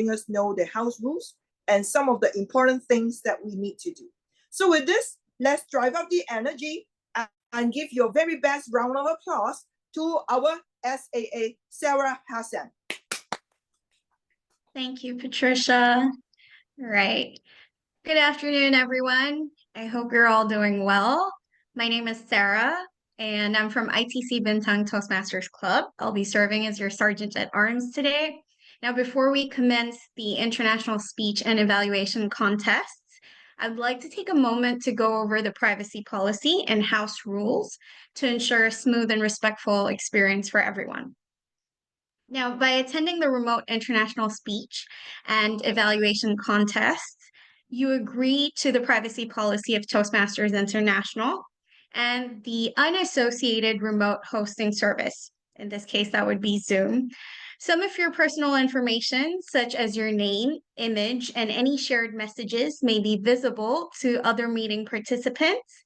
us know the house rules and some of the important things that we need to do. So with this, let's drive up the energy and give your very best round of applause to our SAA, Sarah Hassan. Thank you, Patricia. Right. Good afternoon, everyone. I hope you're all doing well. My name is Sarah, and I'm from ITC Bintang Toastmasters Club. I'll be serving as your Sergeant at Arms today. Now, before we commence the International Speech and Evaluation Contests, I'd like to take a moment to go over the privacy policy and house rules to ensure a smooth and respectful experience for everyone. Now, by attending the remote international speech and evaluation contests, you agree to the privacy policy of Toastmasters International and the unassociated remote hosting service. In this case, that would be Zoom. Some of your personal information, such as your name, image, and any shared messages, may be visible to other meeting participants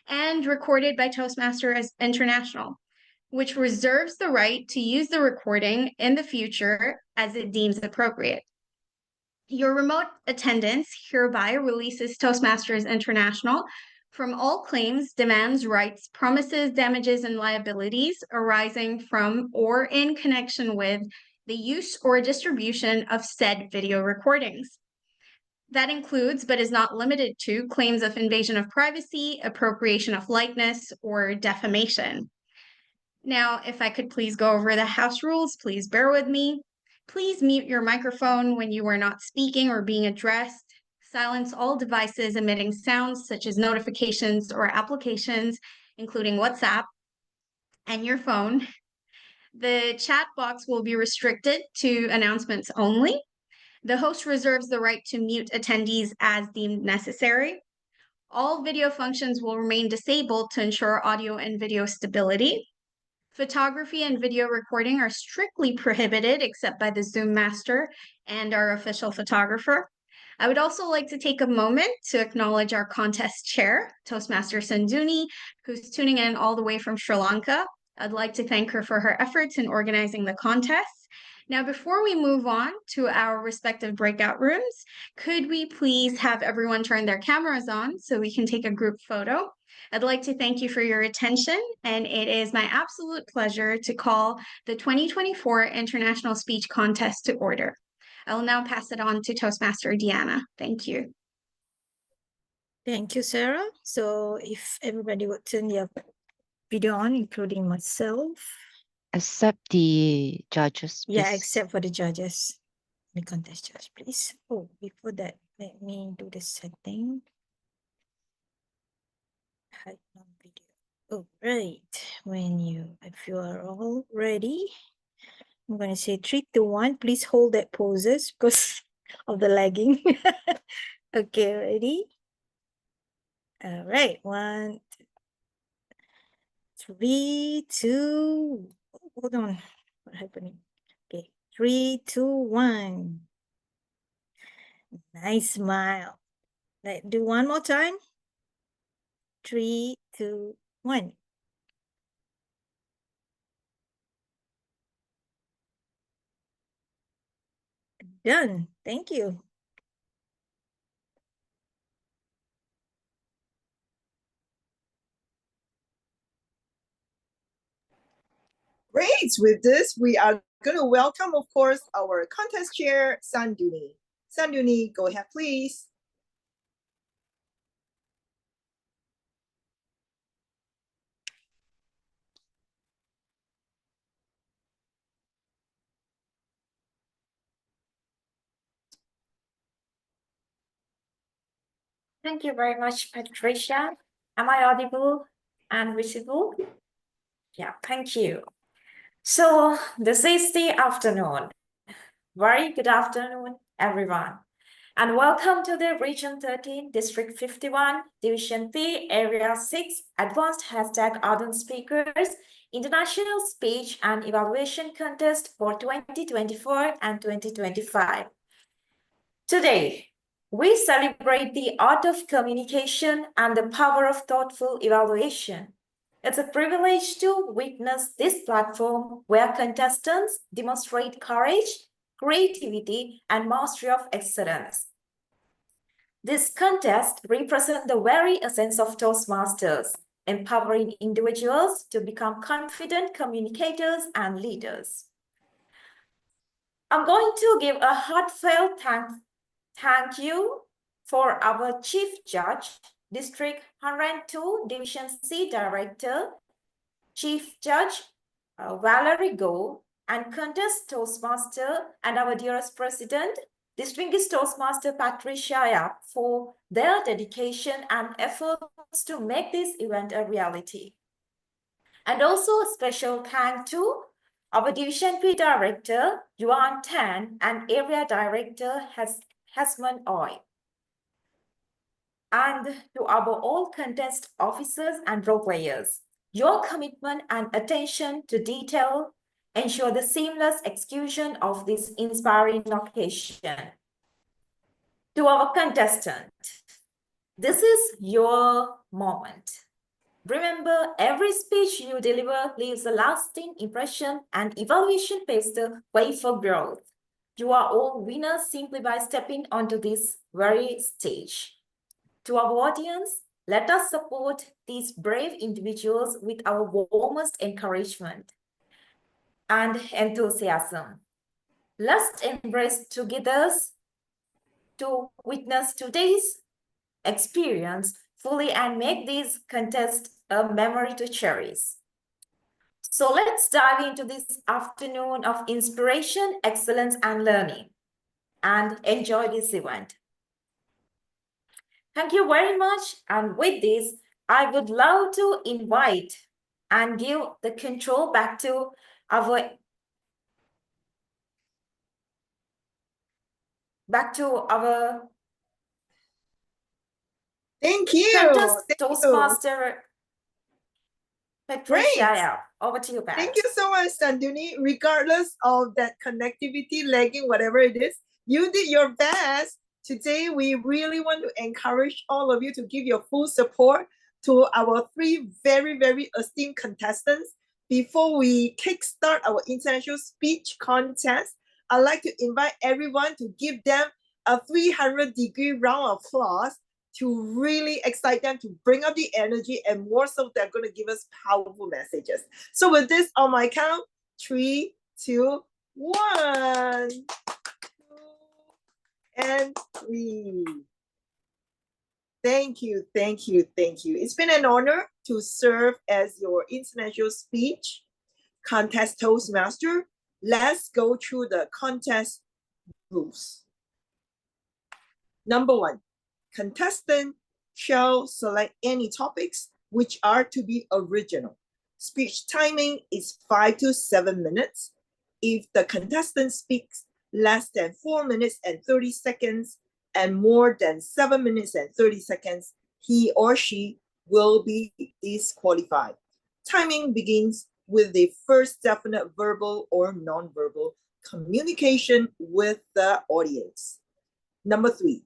and recorded by Toastmasters International, which reserves the right to use the recording in the future as it deems appropriate. Your remote attendance hereby releases Toastmasters International from all claims, demands, rights, promises, damages, and liabilities arising from or in connection with the use or distribution of said video recordings. That includes, but is not limited to, claims of invasion of privacy, appropriation of likeness, or defamation. Now, if I could please go over the house rules, please bear with me. Please mute your microphone when you are not speaking or being addressed. Silence all devices emitting sounds such as notifications or applications, including WhatsApp and your phone. The chat box will be restricted to announcements only. The host reserves the right to mute attendees as deemed necessary. All video functions will remain disabled to ensure audio and video stability. Photography and video recording are strictly prohibited except by the Zoom master and our official photographer. I would also like to take a moment to acknowledge our contest chair, Toastmaster Sanduni, who's tuning in all the way from Sri Lanka. I'd like to thank her for her efforts in organizing the contest. Now, before we move on to our respective breakout rooms, could we please have everyone turn their cameras on so we can take a group photo? I'd like to thank you for your attention, and it is my absolute pleasure to call the 2024 International Speech Contest to order. I will now pass it on to Toastmaster Deanna. Thank you. Thank you, Sarah. So if everybody would turn their video on, including myself. Except the judges, please. Yeah, except for the judges, the contest judge, please. Oh, before that, let me do the setting. Hide on video. Oh, right. If you are all ready, I'm going to say 3, 2, 1. Please hold that poses because of the lagging. Okay, ready? All right. 1, 3, 2. Hold on. What happening? Okay. 3, 2, 1. Nice smile. Let's do one more time. 3, 2, 1. Done. Thank you. Great. With this, we are going to welcome, of course, our contest chair, Sanduni. Sanduni, go ahead, please. Thank you very much, Patricia. Am I audible and visible? Yeah, thank you. So this is the afternoon. Very good afternoon, everyone. And welcome to the Region 13, District 51, Division P, Area 6, Advanced Hashtag Ardent Speakers, International Speech and Evaluation Contest for 2024 and 2025. Today, we celebrate the art of communication and the power of thoughtful evaluation. It's a privilege to witness this platform where contestants demonstrate courage, creativity, and mastery of excellence. This contest represents the very essence of Toastmasters, empowering individuals to become confident communicators and leaders. I'm going to give a heartfelt thank you for our Chief Judge, District 102, Division C Director, Chief Judge Valerie Go, and Contest Toastmaster, and our dearest President, Distinguished Toastmaster Patricia Yap, for their dedication and efforts to make this event a reality. And also a special thank to our Division P Director, Yuan Tan, and Area Director, Hasman Oi. And to our all contest officers and role players, your commitment and attention to detail ensure the seamless execution of this inspiring occasion. To our contestant, this is your moment. Remember, every speech you deliver leaves a lasting impression, and evaluation paves the way for growth. You are all winners simply by stepping onto this very stage. To our audience, let us support these brave individuals with our warmest encouragement and enthusiasm. Let's embrace together to witness today's experience fully and make this contest a memory to cherish. So let's dive into this afternoon of inspiration, excellence, and learning, and enjoy this event. Thank you very much. And with this, I would love to invite and give the control back to our Thank you. contest Thank you. Toastmaster Patricia. Great. Yeah, over to you, Pat. Thank you so much, Sanduni. Regardless of that connectivity lagging, whatever it is, you did your best. Today, we really want to encourage all of you to give your full support to our three very, very esteemed contestants. Before we kickstart our international speech contest, I'd like to invite everyone to give them a 300-degree round of applause to really excite them, to bring up the energy, and more so, they're going to give us powerful messages. So with this, on my count, 3, 2, 1, 2, and 3. Thank you, thank you, thank you. It's been an honor to serve as your international speech contest Toastmaster. Let's go through the contest rules. Number 1. Contestant shall select any topics which are to be original. Speech timing is 5 to 7 minutes. If the contestant speaks less than 4 minutes and 30 seconds and more than 7 minutes and 30 seconds, he or she will be disqualified. Timing begins with the first definite verbal or non-verbal communication with the audience. Number 3.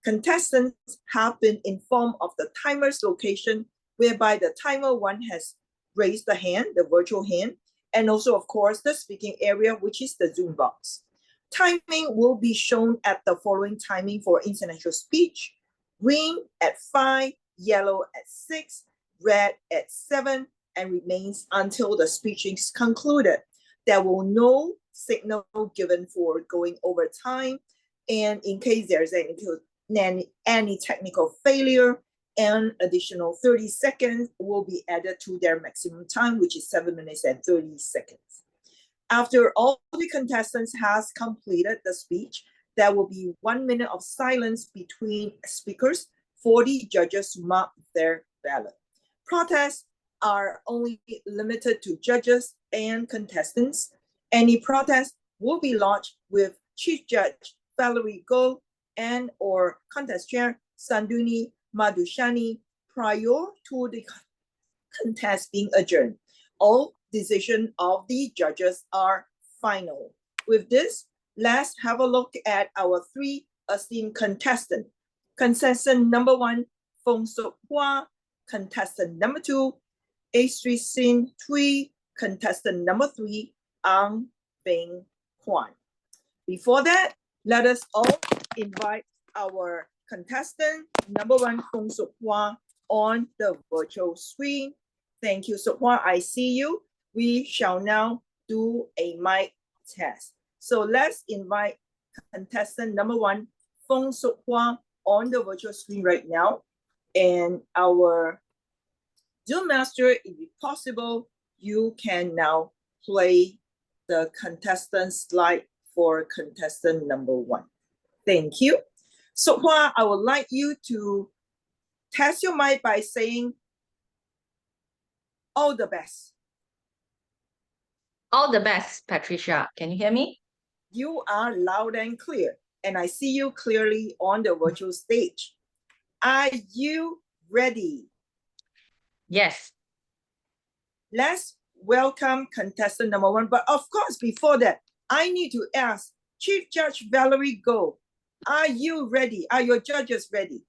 Contestants have been informed of the timer's location, whereby the timer 1 has raised the hand, the virtual hand, and also, of course, the speaking area, which is the Zoom box. Timing will be shown at the following timing for international speech: green at 5, yellow at 6, red at 7, and remains until the speech is concluded. There will no signal given for going over time, and in case there's any technical failure, an additional 30 seconds will be added to their maximum time, which is 7 minutes and 30 seconds. After all the contestants has completed the speech, there will be 1 minute of silence between speakers for the judges to mark their ballot. Protests are only limited to judges and contestants. Any protest will be lodged with Chief Judge Valerie Go and or contest chair Sanduni Madhushani prior to the contest being adjourned. All decisions of the judges are final. With this, let's have a look at our 3 esteemed contestants. Contestant number 1, Fong Sok Hua. Contestant number 2, Astri Sin Tui. Contestant number 3, Ang Beng Kwan. Before that, let us all invite our contestant number 1, Feng Suk Hua, on the virtual screen. Thank you, Suk Hua. I see you. We shall now do a mic test. So let's invite contestant number 1, Feng Suk Hua, on the virtual screen right now. And our Zoom master, if possible, you can now play the contestant slide for contestant number 1. Thank you. So Hua, I would like you to test your mic by saying all the best. All the best, Patricia. Can you hear me? You are loud and clear, and I see you clearly on the virtual stage. Are you ready? Yes. Let's welcome contestant number 1. But of course, before that, I need to ask Chief Judge Valerie Goh, are you ready? Are your judges ready?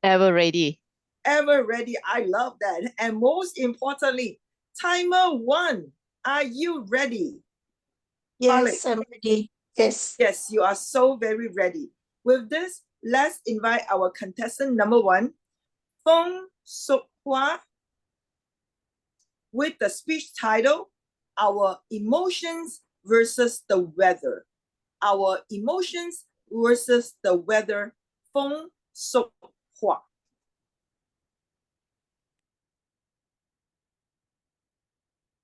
Ever ready? Ever ready? I love that. And most importantly, timer 1, are you ready? Yes, I'm ready. Yes. Yes, you are so very ready. With this, let's invite our contestant number 1, Feng Suk Hua, with the speech title, Our Emotions versus the Weather. Our Emotions versus the Weather, Feng Suk Hua.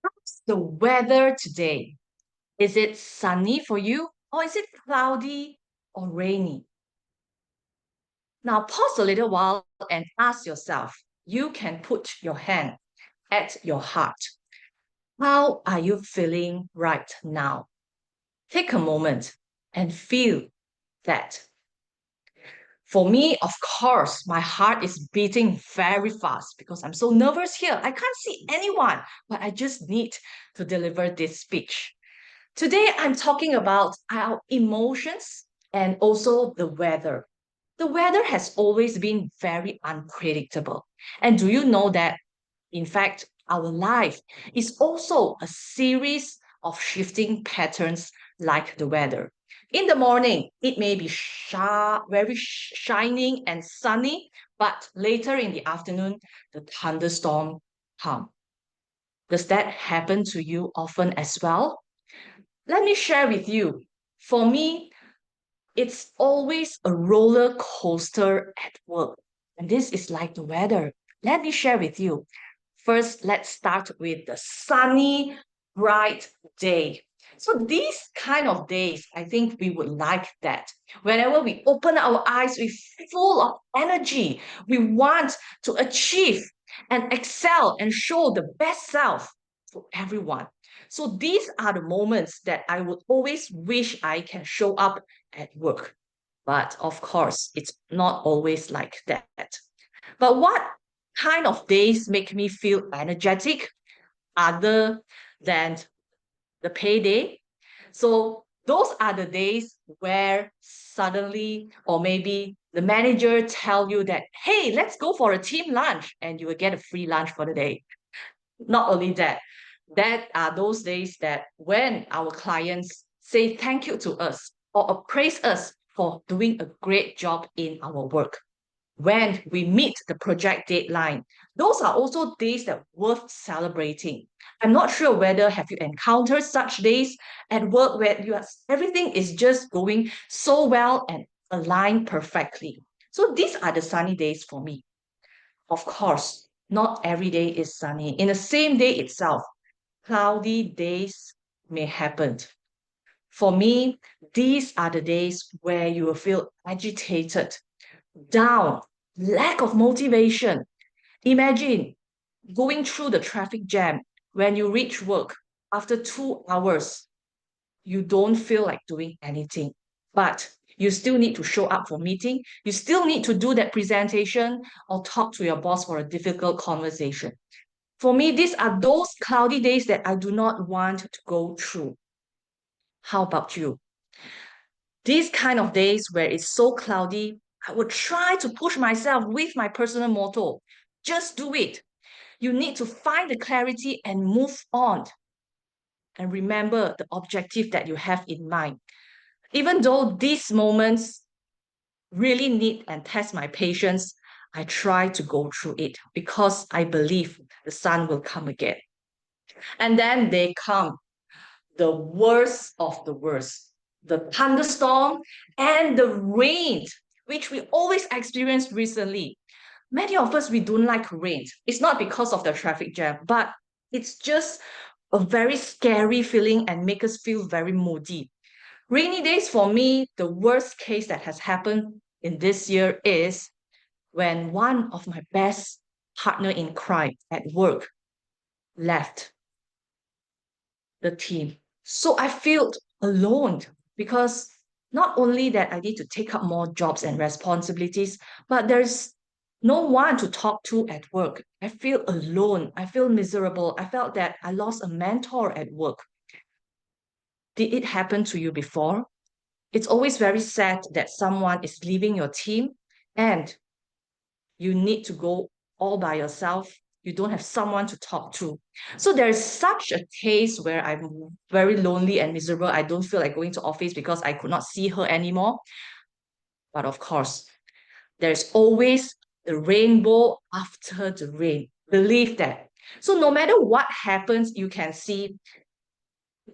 How's the weather today? Is it sunny for you, or is it cloudy or rainy? Now pause a little while and ask yourself. You can put your hand at your heart. How are you feeling right now? Take a moment and feel that. For me, of course, my heart is beating very fast because I'm so nervous here. I can't see anyone, but I just need to deliver this speech. Today, I'm talking about our emotions and also the weather. The weather has always been very unpredictable. And do you know that, in fact, our life is also a series of shifting patterns like the weather. In the morning, it may be very shining and sunny, but later in the afternoon, the thunderstorm comes. Does that happen to you often as well? Let me share with you. For me, it's always a roller coaster at work. And this is like the weather. Let me share with you. First, let's start with the sunny, bright day. So these kind of days, I think we would like that. Whenever we open our eyes, we're full of energy. We want to achieve and excel and show the best self to everyone. So these are the moments that I would always wish I can show up at work. But of course, it's not always like that. But what kind of days make me feel energetic other than the payday? So those are the days where suddenly, or maybe the manager tell you that, hey, let's go for a team lunch, and you will get a free lunch for the day. Not only that, that are those days that when our clients say thank you to us or appraise us for doing a great job in our work. When we meet the project deadline, those are also days that are worth celebrating. I'm not sure whether have you encountered such days at work where everything is just going so well and aligned perfectly. So these are the sunny days for me. Of course, not every day is sunny. In the same day itself, cloudy days may happen. For me, these are the days where you will feel agitated, down, lack of motivation. Imagine going through the traffic jam when you reach work after 2 hours. You don't feel like doing anything, but you still need to show up for meeting. You still need to do that presentation or talk to your boss for a difficult conversation. For me, these are those cloudy days that I do not want to go through. How about you? These kind of days where it's so cloudy, I would try to push myself with my personal motto. Just do it. You need to find the clarity and move on. And remember the objective that you have in mind. Even though these moments really need and test my patience, I try to go through it because I believe the sun will come again. And then they come, the worst of the worst, the thunderstorm and the rain, which we always experience recently. Many of us, we don't like rain. It's not because of the traffic jam, but it's just a very scary feeling and make us feel very moody. Rainy days for me, the worst case that has happened in this year is when one of my best partner in crime at work left the team. So I felt alone because not only that I need to take up more jobs and responsibilities, but there's no one to talk to at work. I feel alone. I feel miserable. I felt that I lost a mentor at work. Did it happen to you before? It's always very sad that someone is leaving your team and you need to go all by yourself. You don't have someone to talk to. So there's such a case where I'm very lonely and miserable. I don't feel like going to office because I could not see her anymore. But of course, there's always the rainbow after the rain. Believe that. So no matter what happens, you can see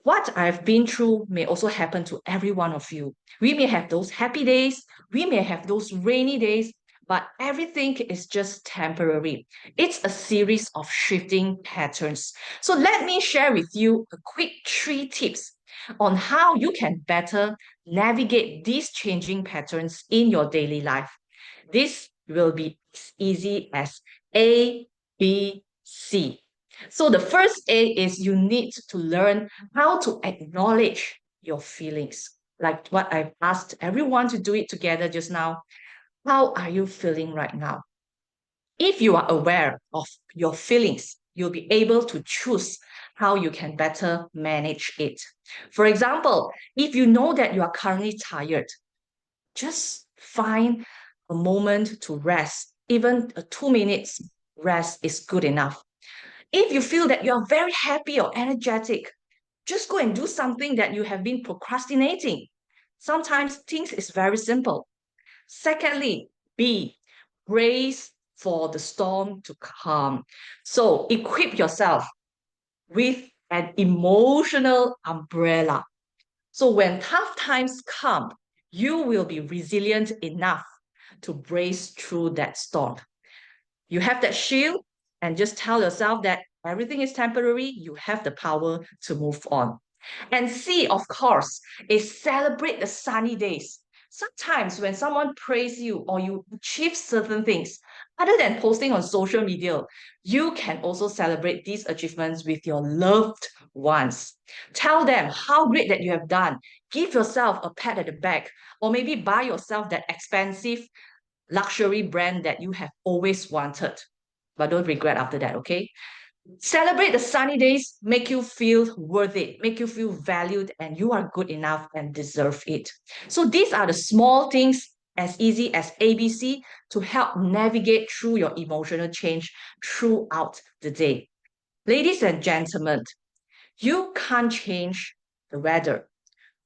what I've been through may also happen to every one of you. We may have those happy days, we may have those rainy days, but everything is just temporary. It's a series of shifting patterns. So let me share with you a quick 3 tips on how you can better navigate these changing patterns in your daily life. This will be as easy as A, B, C. So the first A is you need to learn how to acknowledge your feelings. Like what I've asked everyone to do it together just now. How are you feeling right now? If you are aware of your feelings, you'll be able to choose how you can better manage it. For example, if you know that you are currently tired, just find a moment to rest. Even a 2 minutes rest is good enough. If you feel that you're very happy or energetic, just go and do something that you have been procrastinating. Sometimes things is very simple. Secondly, B, brace for the storm to come. So equip yourself with an emotional umbrella. So when tough times come, you will be resilient enough to brace through that storm. You have that shield and just tell yourself that everything is temporary. You have the power to move on. And C, of course, is celebrate the sunny days. Sometimes when someone praise you or you achieve certain things, other than posting on social media, you can also celebrate these achievements with your loved ones. Tell them how great that you have done. Give yourself a pat at the back, or maybe buy yourself that expensive luxury brand that you have always wanted. But don't regret after that, okay? Celebrate the sunny days, make you feel worth it, make you feel valued, and you are good enough and deserve it. So these are the small things as easy as ABC to help navigate through your emotional change throughout the day. Ladies and gentlemen, you can't change the weather,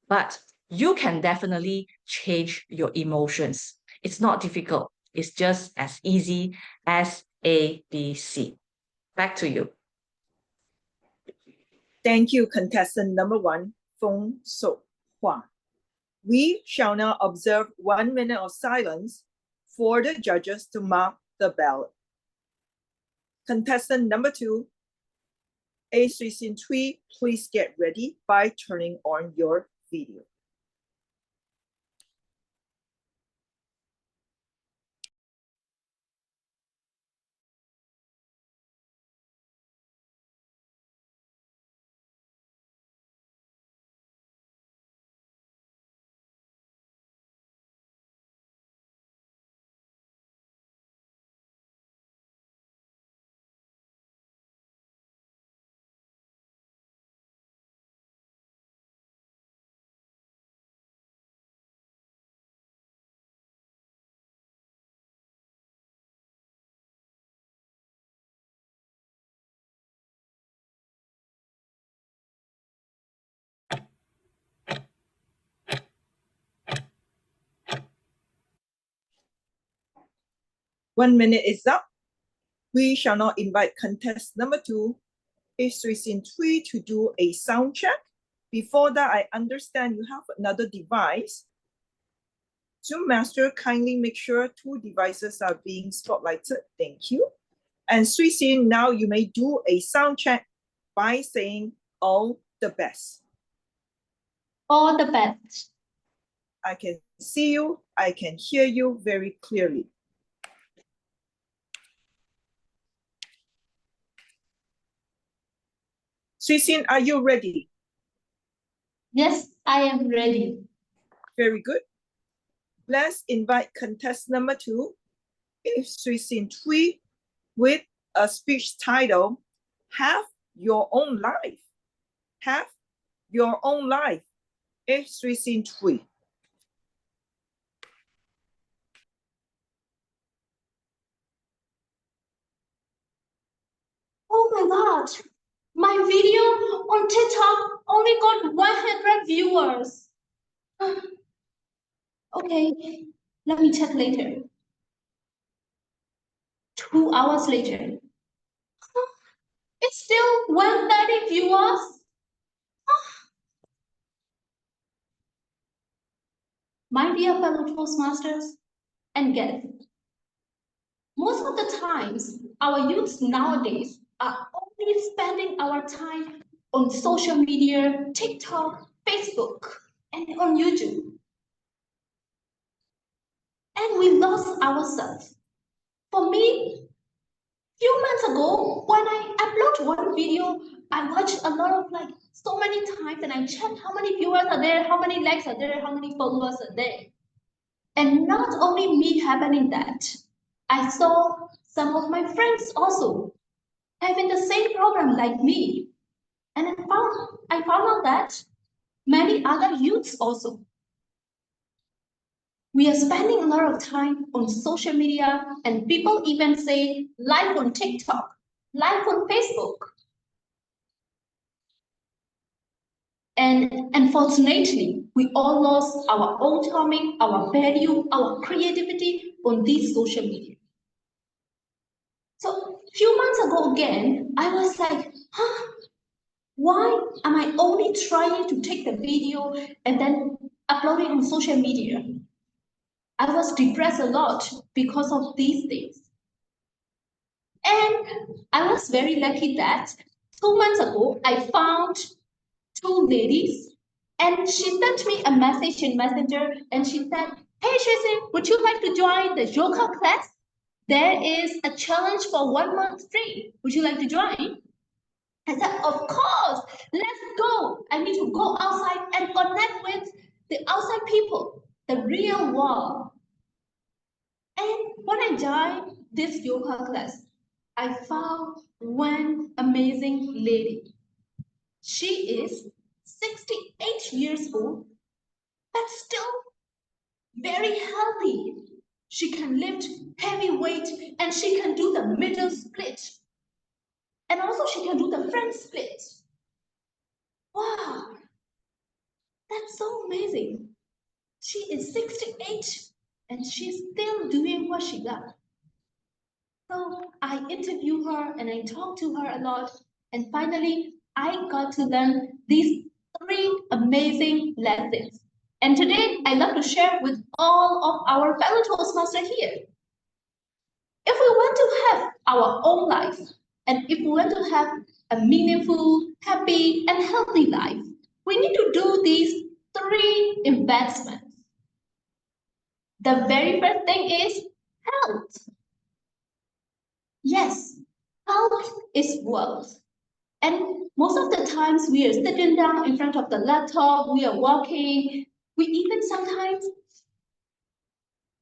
but you can definitely change your emotions. It's not difficult. It's just as easy as ABC. Back to you. Thank you, contestant number 1, Feng So Hua. We shall now observe 1 minute of silence for the judges to mark the ballot. Contestant number 2, A Sui Sin Tui, please get ready by turning on your video. 1 minute is up. We shall now invite contestant number 2, H3C3, to do a sound check. Before that, I understand you have another device. Zoom Master, kindly make sure 2 devices are being spotlighted. Thank you. And Sui-Sin, now you may do a sound check by saying all the best. All the best. I can see you, I can hear you very clearly. Sui-Sin, are you ready? Yes, I am ready. Very good. Let's invite contestant number 2, Sui-Sin Tui, with a speech title, Have Your Own Life. Have Your Own Life. Sui-Sin Tui. Oh my God. My video on TikTok only got 100 viewers. Okay, let me check later. 2 hours later. It's still 130 viewers. My dear fellow Toastmasters and guests, most of the times, our youths nowadays are only spending our time on social media, TikTok, Facebook, and on YouTube. And we lost ourselves. For me, few months ago, when I upload one video, I watch a lot of so many times and I check how many viewers are there, how many likes are there, how many followers are there. And not only me happening that, I saw some of my friends also having the same problem like me. And I found out that many other youths also. We are spending a lot of time on social media, and people even say live on TikTok, live on Facebook. And unfortunately, we all lost our own timing, our value, our creativity on these social media. So a few months ago again, I was like, why am I only trying to take the video and then upload it on social media? I was depressed a lot because of these things. And I was very lucky that 2 months ago, I found 2 ladies and she sent me a message in Messenger and she said, hey, Tracy, would you like to join the yoga class? There is a challenge for 1 month free. Would you like to join? I said, of course, let's go. I need to go outside and connect with the outside people, the real world. And when I joined this yoga class, I found one amazing lady. She is 68 years old, but still very healthy. She can lift heavy weight and she can do the middle split. And also she can do the front split. Wow, that's so amazing. She is 68 and she's still doing what she does. So I interview her and I talk to her a lot. And finally, I got to learn these 3 amazing lessons. And today, I'd love to share with all of our fellow Toastmasters here. If we want to have our own life, and if we want to have a meaningful, happy, and healthy life, we need to do these 3 investments. The very first thing is health. Yes, health is wealth. And most of the times we are sitting down in front of the laptop, we are walking, we even sometimes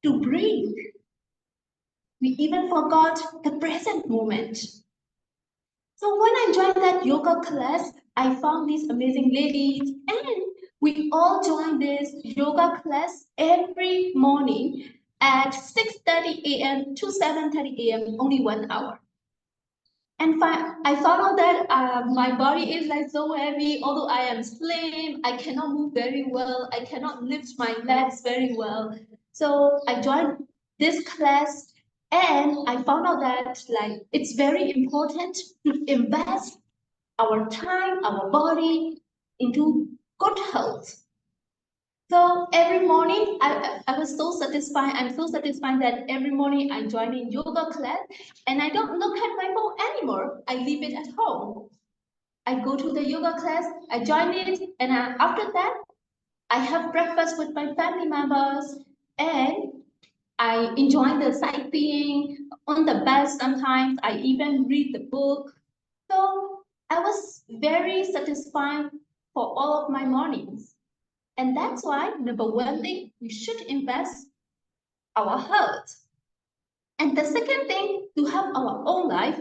to breathe. We even forgot the present moment. So when I joined that yoga class, I found these amazing ladies and we all join this yoga class every morning at 6:30 a.m. to 7:30 a.m., only 1 hour. And I found out that my body is so heavy, although I am slim, I cannot move very well, I cannot lift my legs very well. So I joined this class And I found out that like it's very important to invest our time, our body into good health. So every morning, I was so satisfied. I'm so satisfied that every morning I join in yoga class and I don't look at my phone anymore. I leave it at home. I go to the yoga class, I join it, and after that, I have breakfast with my family members and I enjoy the sightseeing on the bus sometimes. I even read the book. So I was very satisfied for all of my mornings. And that's why number one thing, we should invest our health. And the second thing, to have our own life,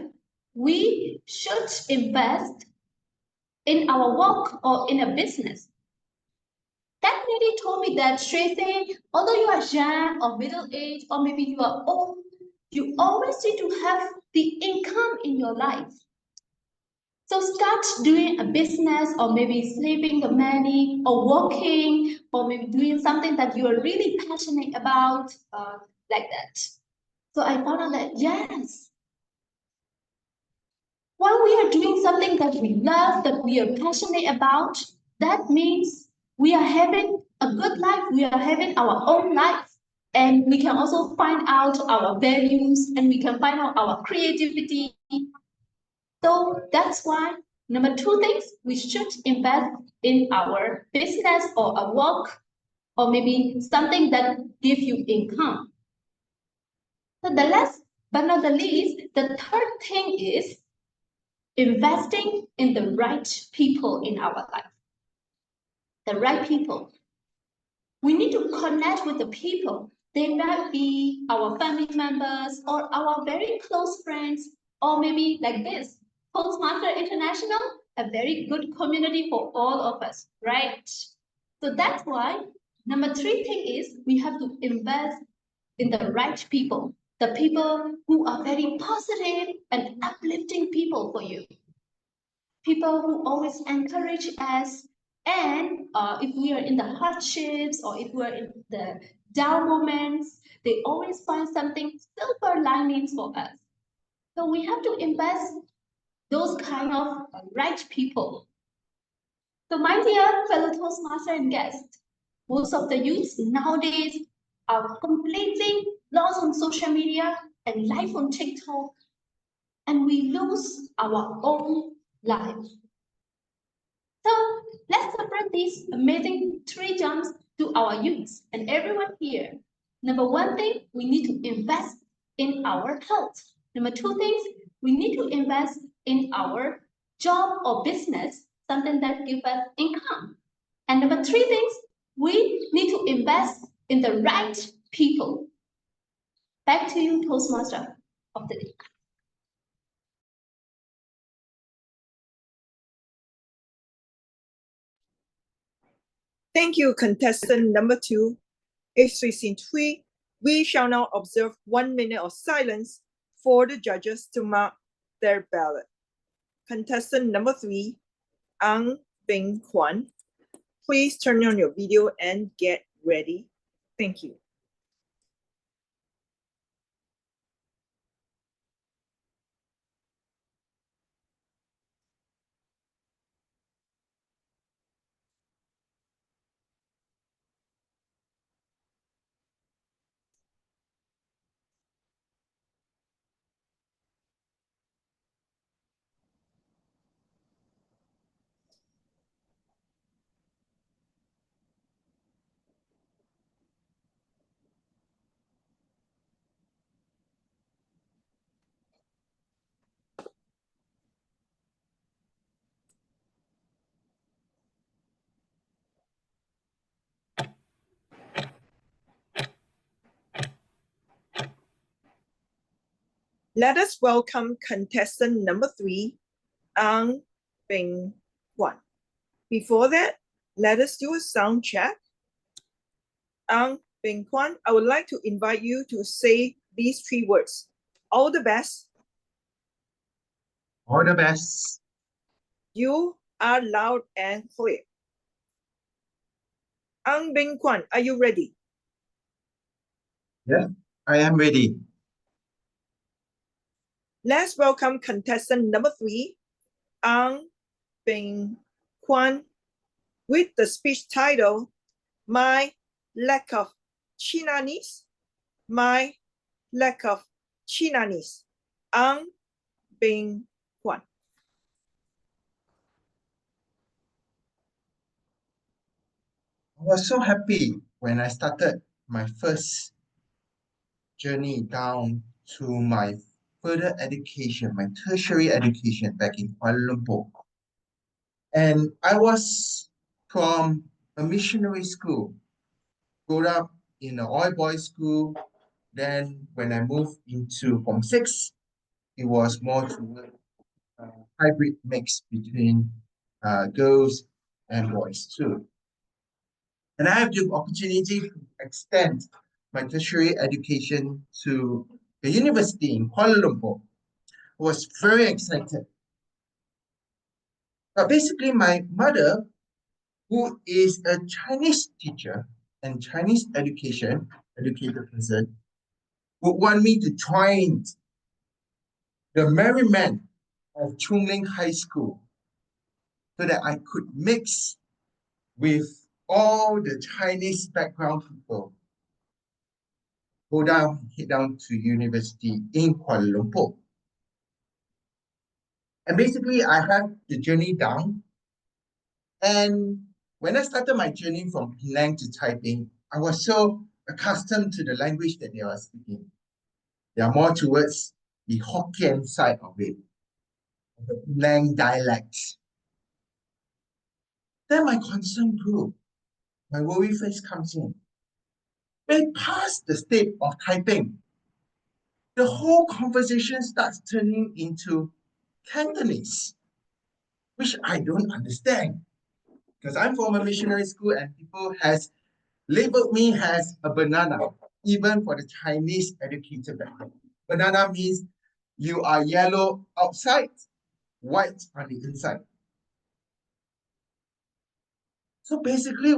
we should invest in our work or in a business. That lady told me that Tracy, although you are young or middle age or maybe you are old, you always need to have the income in your life. So start doing a business or maybe saving the money or working or maybe doing something that you are really passionate about like that. So I found out that yes, while we are doing something that we love, that we are passionate about, that means we are having a good life, we are having our own life. And we can also find out our values and we can find out our creativity. So that's why number two things, we should invest in our business or a work or maybe something that gives you income. So the last but not the least, the third thing is investing in the right people in our life. The right people. We need to connect with the people. They might be our family members or our very close friends, or maybe like this, Toastmaster International, a very good community for all of us, right? So that's why number three thing is we have to invest in the right people, the people who are very positive and uplifting people for you. People who always encourage us. And if we are in the hardships or if we're in the down moments, they always find something silver linings for us. So we have to invest those kind of right people. So my dear fellow Toastmaster and guests, most of the youths nowadays are completely lost on social media and life on TikTok, and we lose our own life. So let's separate these amazing three jumps to our youths and everyone here. Number one thing, we need to invest in our health. Number two things, we need to invest in our job or business, something that gives us income. And number three things, we need to invest in the right people. Back to you, Toastmaster of the day. Thank you, contestant number 2. Scene 3, we shall now observe 1 minute of silence for the judges to mark their ballot. Contestant number 3, Ang Bing Kwan, please turn on your video and get ready. Thank you. Let us welcome contestant number 3, Ang Bing Kwan. Before that, let us do a sound check. Ang Bing Kwan, I would like to invite you to say these 3 words. All the best. All the best. You are loud and clear. Ang Bing Kwan, are you ready? Yeah, I am ready. Let's welcome contestant number 3, Ang Bing Kwan, with the speech title, My Lack of Chinanese. My Lack of Chinanese. Ang Bing Kwan. I was so happy when I started my first journey down to my further education, my tertiary education back in Kuala Lumpur. And I was from a missionary school, grew up in an all boys school. Then when I moved into Form 6, it was more toward a hybrid mix between girls and boys too. And I have the opportunity to extend my tertiary education to the university in Kuala Lumpur. I was very excited. But basically, my mother, who is a Chinese teacher and Chinese educated person, would want me to join the merry men of Chung Ling High School so that I could mix with all the Chinese background people, head down to university in Kuala Lumpur. And basically, I had the journey down. And when I started my journey from Penang to Taiping, I was so accustomed to the language that they were speaking. They are more towards the Hokkien side of it, the Penang dialect. Then my concern grew. My worry first comes in. When past the state of Taiping, the whole conversation starts turning into Cantonese, which I don't understand. Because I'm from a missionary school and people has labeled me as a banana, even for the Chinese educated background. Banana means you are yellow outside, white on the inside. So basically,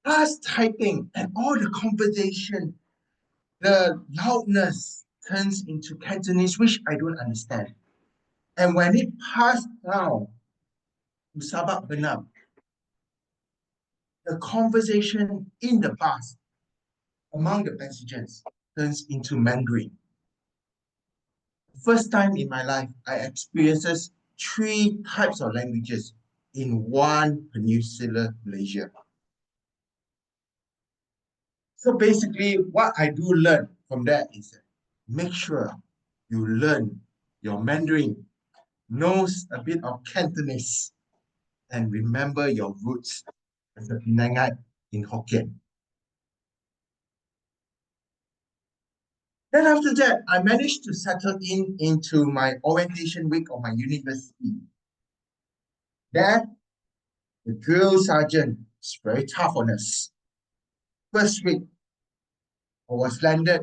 past typing and all the conversation, the loudness turns into Cantonese, which I don't understand. And when it passed down to Sabak Benam, the conversation in the bus among the passengers turns into Mandarin. First time in my life, I experienced 3 types of languages in one peninsular Malaysia. So basically, what I do learn from that is make sure you learn your Mandarin, knows a bit of Cantonese, and remember your roots as a Penangite in Hokkien. Then after that, I managed to settle into my orientation week of my university. There, the drill sergeant is very tough on us. First week, I was landed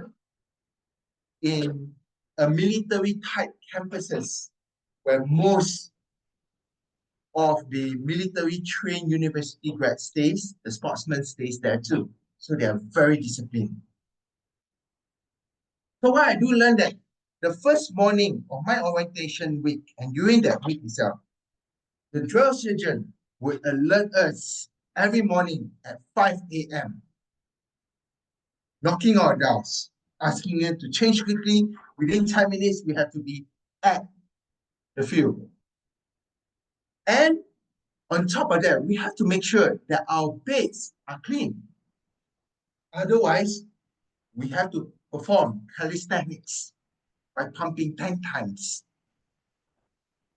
in a military type campuses where most of the military trained university grad stays, the sportsmen stays there too. So they are very disciplined. So what I do learn that the first morning of my orientation week and during that week itself, the drill sergeant would alert us every morning at 5 a.m. knocking our doors, asking us to change quickly. Within 10 minutes, we have to be at the field. And on top of that, we have to make sure that our beds are clean. Otherwise, we have to perform calisthenics by pumping 10 times.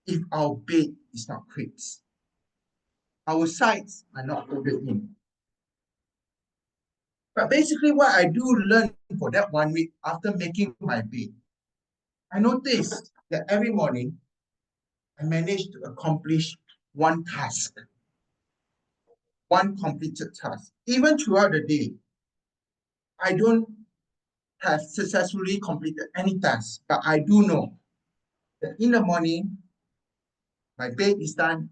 If our bed is not crisp, our sides are not folded in. But basically what I do learn for that 1 week after making my bed, I noticed that every morning I managed to accomplish one task, one completed task. Even throughout the day, I don't have successfully completed any task, but I do know that in the morning, my bed is done,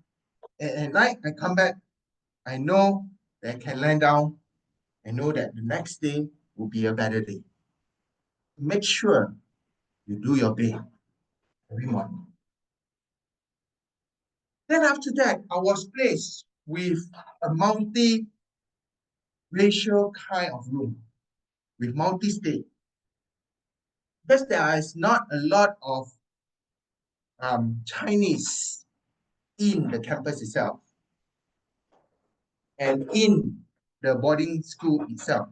and at night I come back, I know that I can lie down and know that the next day will be a better day. Make sure you do your bed. every morning. Then after that, I was placed with a multi-racial kind of room, with multi-state. Because there is not a lot of Chinese in the campus itself and in the boarding school itself.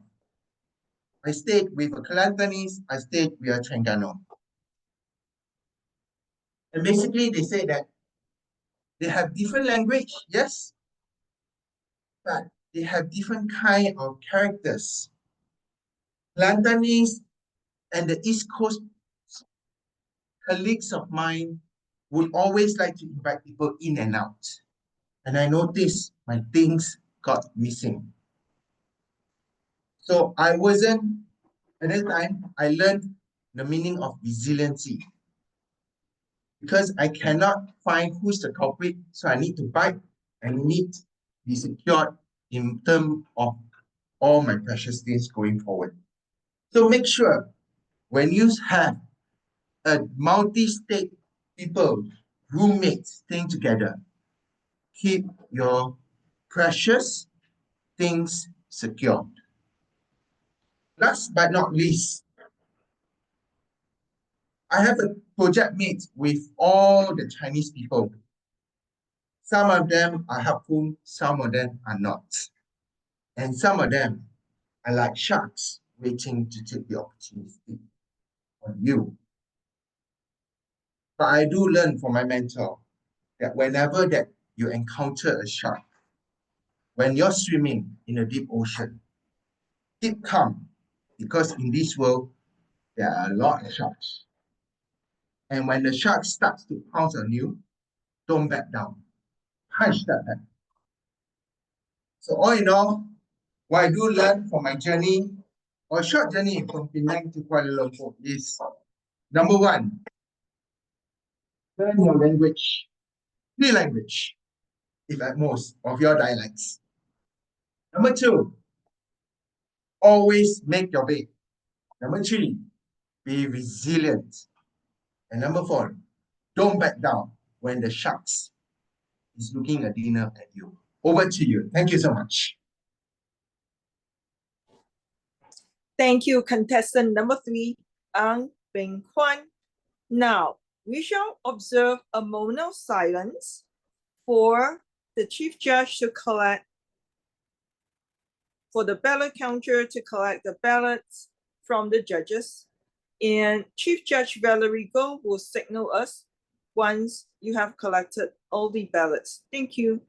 I stayed with a Kelantanese, I stayed with a Terengganu. And basically they say that they have different language, yes, but they have different kind of characters. Kelantanese and the East Coast colleagues of mine would always like to invite people in and out. And I noticed my things got missing. So at that time, I learned the meaning of resiliency. Because I cannot find who's the culprit, so I need to bite and need to be secured in terms of all my precious things going forward. So make sure when you have a multi-state people, roommates staying together, keep your precious things secured. Last but not least, I have a project mate with all the Chinese people. Some of them are helpful, some of them are not. And some of them are like sharks waiting to take the opportunity on you. But I do learn from my mentor that whenever that you encounter a shark, when you're swimming in a deep ocean, keep calm, because in this world, there are a lot of sharks. And when the shark starts to pounce on you, don't back down. Punch that back. So all in all, what I do learn from my journey, or short journey from Penang to Kuala Lumpur, is number one, learn your language, 3 language, if at most, of your dialects. Number 2, always make your bed. Number 3, be resilient. And number 4, don't back down when the sharks is looking a dinner at you. Over to you. Thank you so much. Thank you, contestant number 3, Ang Beng Kwan. Now, we shall observe a moment of silence for the Chief Judge to collect, for the ballot counter to collect the ballots from the judges. And Chief Judge Valerie Goh will signal us once you have collected all the ballots. Thank you.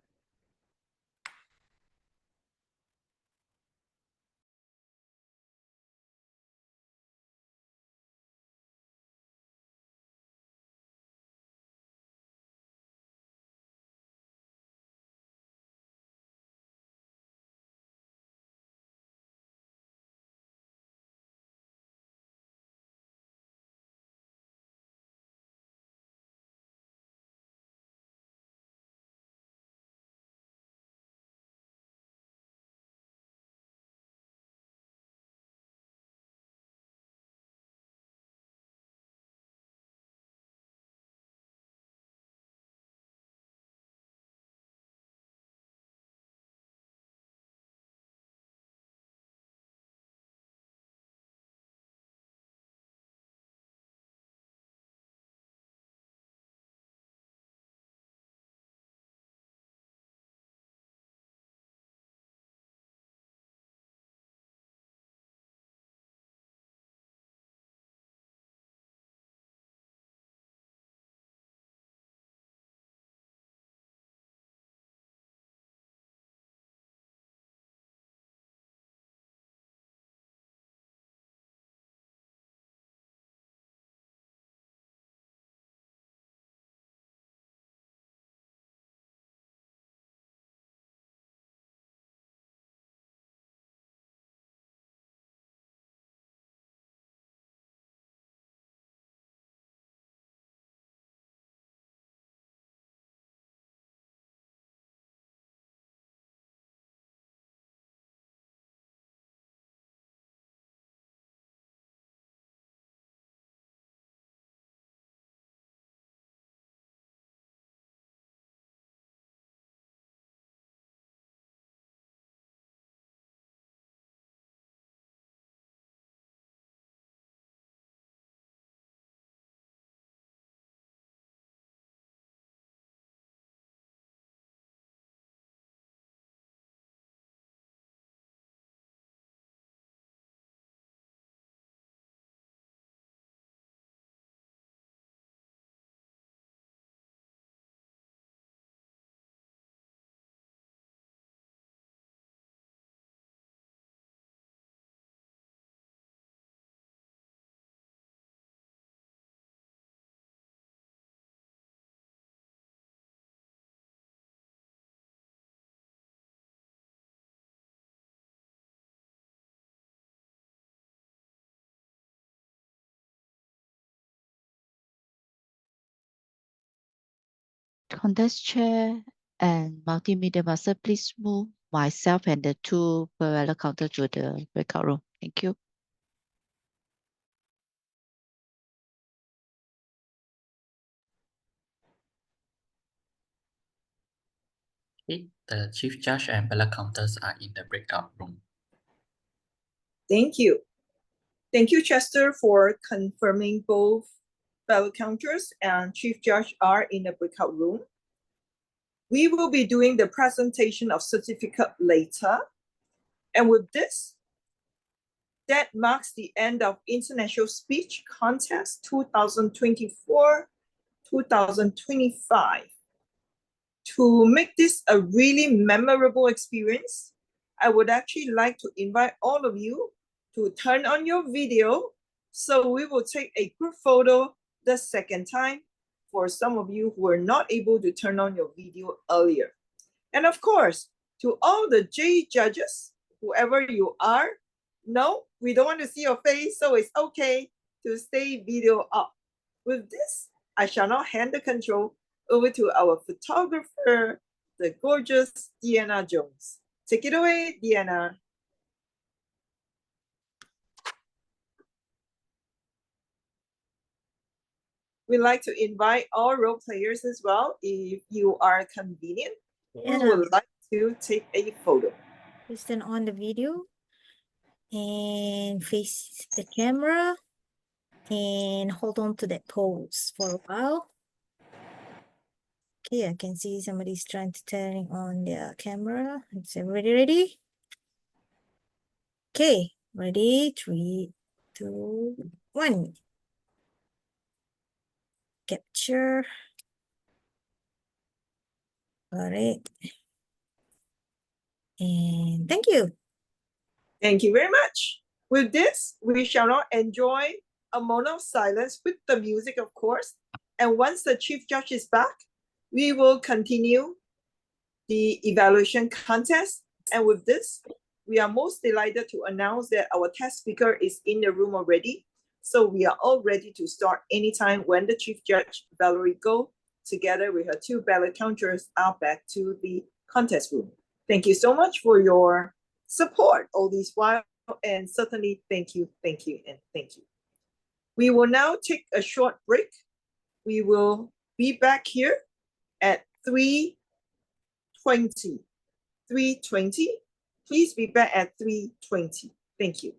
contest chair and multimedia master, please move myself and the two parallel counter to the breakout room. Thank you. Okay, the chief judge and ballot counters are in the breakout room. Thank you. Thank you, Chester, for confirming both ballot counters and Chief Judge are in the breakout room. We will be doing the presentation of certificate later. And with this, that marks the end of International Speech Contest 2024-2025. To make this a really memorable experience, I would actually like to invite all of you to turn on your video so we will take a group photo the second time for some of you who were not able to turn on your video earlier. And of course, to all the J judges, whoever you are, no, we don't want to see your face, so it's okay to stay video up. With this, I shall now hand the control over to our photographer, the gorgeous Deanna Jones. Take it away, Deanna. We'd like to invite all role players as well. If you are convenient, we would like to take a photo. Please turn on the video and face the camera and hold on to that pose for a while. Okay, I can see somebody's trying to turn on their camera. Is everybody ready? Okay, ready? 3, 2, 1. Capture. Got it. And thank you. Thank you very much. With this, we shall now enjoy a moment of silence with the music, of course. And once the Chief Judge is back, we will continue the evaluation contest. And with this, we are most delighted to announce that our test speaker is in the room already. So we are all ready to start anytime when the Chief Judge, Valerie Go, together with her two ballot counters, are back to the contest room. Thank you so much for your support all this while, and certainly thank you, and thank you. We will now take a short break. We will be back here at 3:20. 3:20. Please be back at 3:20. Thank you.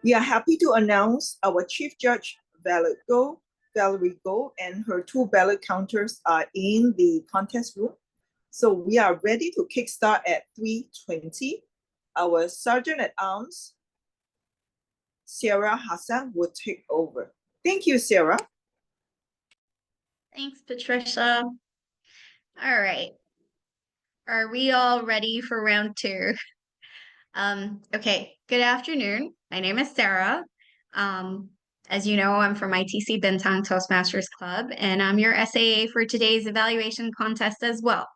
We are happy to announce our Chief Judge, Valerie Go, and her 2 ballot counters are in the contest room. So we are ready to kickstart at 3:20. Our Sergeant at Arms, Sarah Hassan, will take over. Thank you, Sarah. Thanks, Patricia. All right. Are we all ready for round 2? Okay, good afternoon. My name is Sarah. As you know, I'm from ITC Bintang Toastmasters Club, and I'm your SAA for today's evaluation contest as well.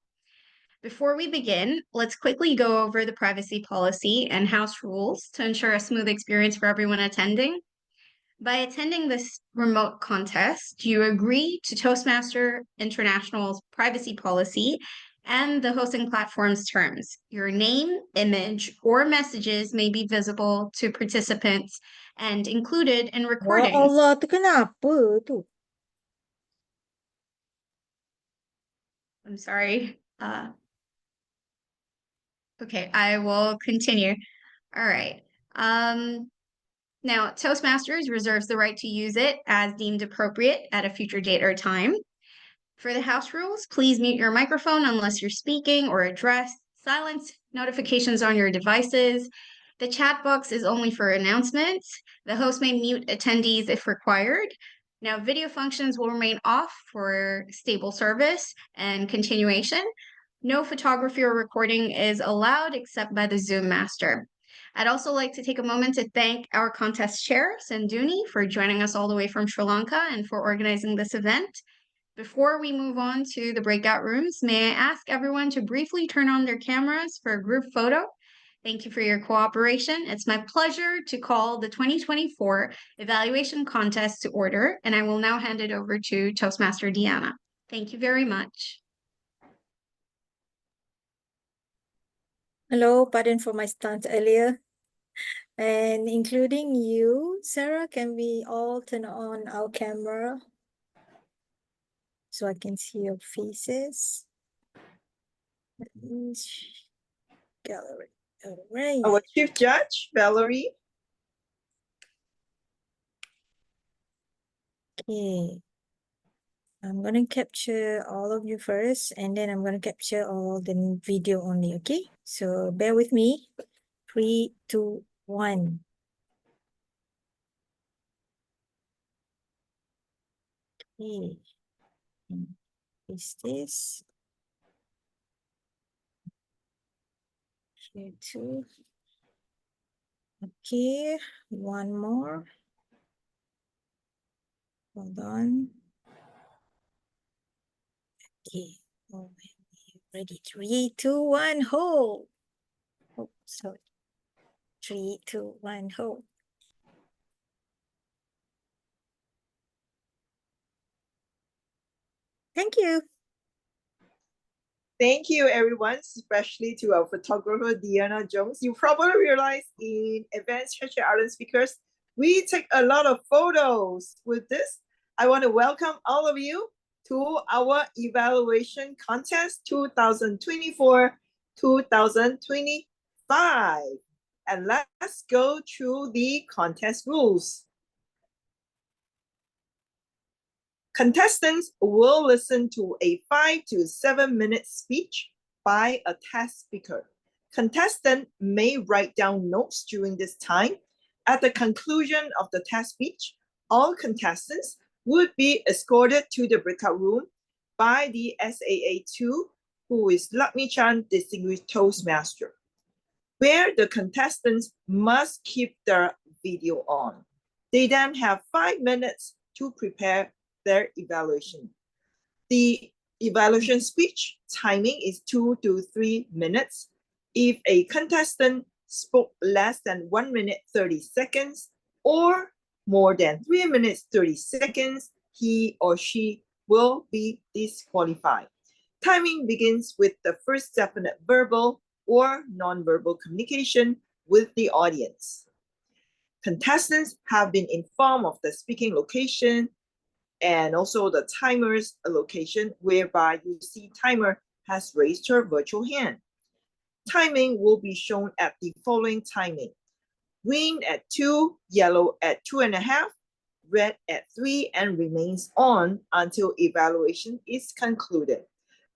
Before we begin, let's quickly go over the privacy policy and house rules to ensure a smooth experience for everyone attending. By attending this remote contest, you agree to Toastmaster International's privacy policy and the hosting platform's terms. Your name, image, or messages may be visible to participants and included in Ya recordings. Allah, tu kenapa tu? I'm sorry. Okay, I will continue. All right. Now, Toastmasters reserves the right to use it as deemed appropriate at a future date or time. For the house rules, please mute your microphone unless you're speaking or addressed. Silence notifications on your devices. The chat box is only for announcements. The host may mute attendees if required. Now, video functions will remain off for stable service and continuation. No photography or recording is allowed except by the Zoom master. I'd also like to take a moment to thank our contest chair, Sanduni, for joining us all the way from Sri Lanka and for organizing this event. Before we move on to the breakout rooms, may I ask everyone to briefly turn on their cameras for a group photo? Thank you for your cooperation. It's my pleasure to call the 2024 evaluation contest to order, and I will now hand it over to Toastmaster Deanna. Thank you very much. Hello, pardon for my stunt earlier. And including you, Sarah, can we all turn on our camera so I can see your faces? Gallery. All right. Our Chief Judge, Valerie. Okay. I'm going to capture all of you first, and then I'm going to capture all the video only, okay? So bear with me. 3, 2, 1. Okay. Is this? Here too. Okay, one more. Hold on. Okay, oh, ready. 3, 2, 1, hold. Oh, sorry. 3, 2, 1, hold. Thank you. Thank you, everyone, especially to our photographer, Deanna Jones. You probably realize in Advanced Church Ireland Speakers, we take a lot of photos. With this, I want to welcome all of you to our evaluation contest 2024-2025. And let's go through the contest rules. Contestants will listen to a 5 to 7 minute speech by a test speaker. Contestant may write down notes during this time. At the conclusion of the test speech, all contestants would be escorted to the breakout room by the SAA2, who is Lakmi Chan, Distinguished Toastmaster, where the contestants must keep their video on. They then have 5 minutes to prepare their evaluation. The evaluation speech timing is 2 to 3 minutes. If a contestant spoke less than 1 minute 30 seconds or more than 3 minutes 30 seconds, he or she will be disqualified. Timing begins with the first definite verbal or non-verbal communication with the audience. Contestants have been informed of the speaking location and also the timer's location, whereby you see timer has raised her virtual hand. Timing will be shown at the following timing: green at 2, yellow at 2.5, red at 3, and remains on until evaluation is concluded.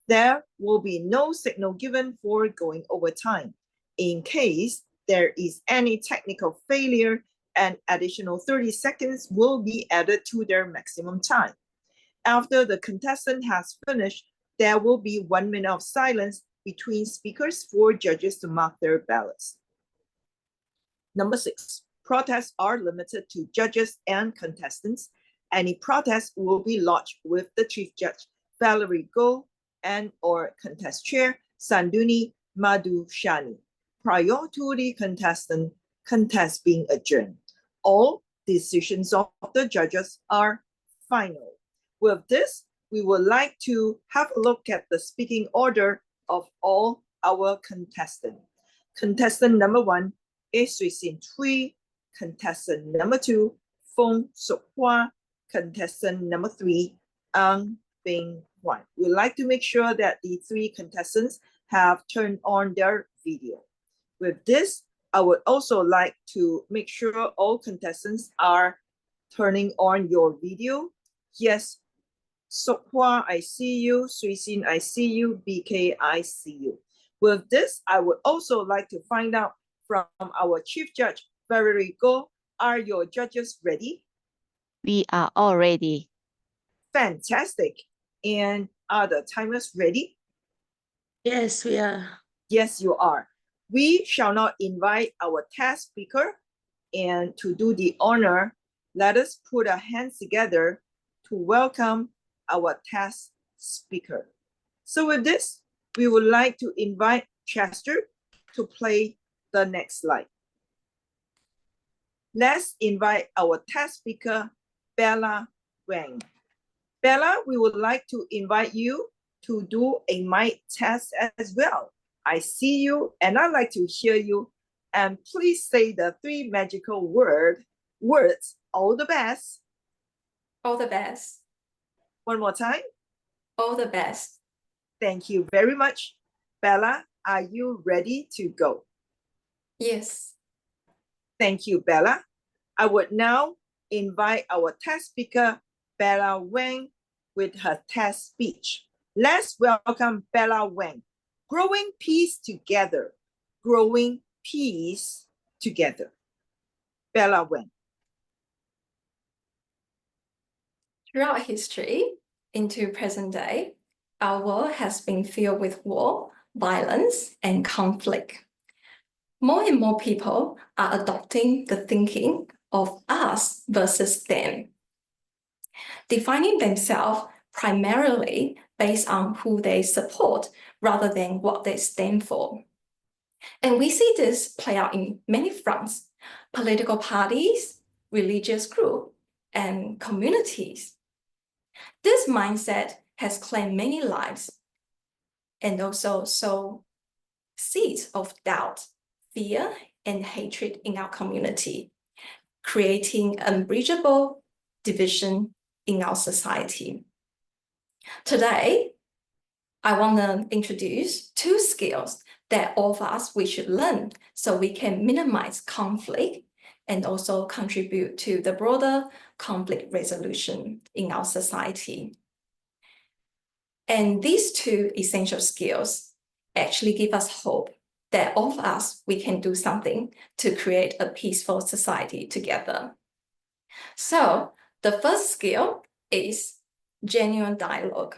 There will be no signal given for going over time. In case there is any technical failure, an additional 30 seconds will be added to their maximum time. After the contestant has finished, there will be 1 minute of silence between speakers for judges to mark their ballots. Number 6, protests are limited to judges and contestants. Any protest will be lodged with the Chief Judge, Valerie Goh, and or contest chair, Sanduni Madhushani, prior to the contest being adjourned. All decisions of the judges are final. With this, we would like to have a look at the speaking order of all our contestants. Contestant number 1 is Sui Sin Tui. Contestant number 2, Fong Sok Hua. Contestant number 3, Ang Bing Huan. We'd like to make sure that the 3 contestants have turned on their video. With this, I would also like to make sure all contestants are turning on your video. Yes, Sok Hua, I see you. Sui Sin, I see you. BK, I see you. With this, I would also like to find out from our Chief Judge, Valerie Goh, are your judges ready? We are all ready. Fantastic. And are the timers ready? Yes, we are. Yes, you are. We shall now invite our test speaker, and to do the honor, let us put our hands together to welcome our test speaker. So with this, we would like to invite Chester to play the next slide. Let's invite our test speaker, Bella Wang. Bella, we would like to invite you to do a mic test as well. I see you and I'd like to hear you. And please say the 3 magical words, all the best. All the best. One more time. All the best. Thank you very much. Bella, are you ready to go? Yes. Thank you, Bella. I would now invite our test speaker, Bella Wang, with her test speech. Let's welcome Bella Wang. Growing peace together. Growing peace together. Bella Wang. Throughout history into present day, our world has been filled with war, violence, and conflict. More and more people are adopting the thinking of us versus them, defining themselves primarily based on who they support rather than what they stand for. And we see this play out in many fronts: political parties, religious groups, and communities. This mindset has claimed many lives and also sowed seeds of doubt, fear, and hatred in our community, creating unbridgeable division in our society. Today, I want to introduce 2 skills that all of us we should learn so we can minimize conflict and also contribute to the broader conflict resolution in our society. And these 2 essential skills actually give us hope that all of us, we can do something to create a peaceful society together. So the first skill is genuine dialogue.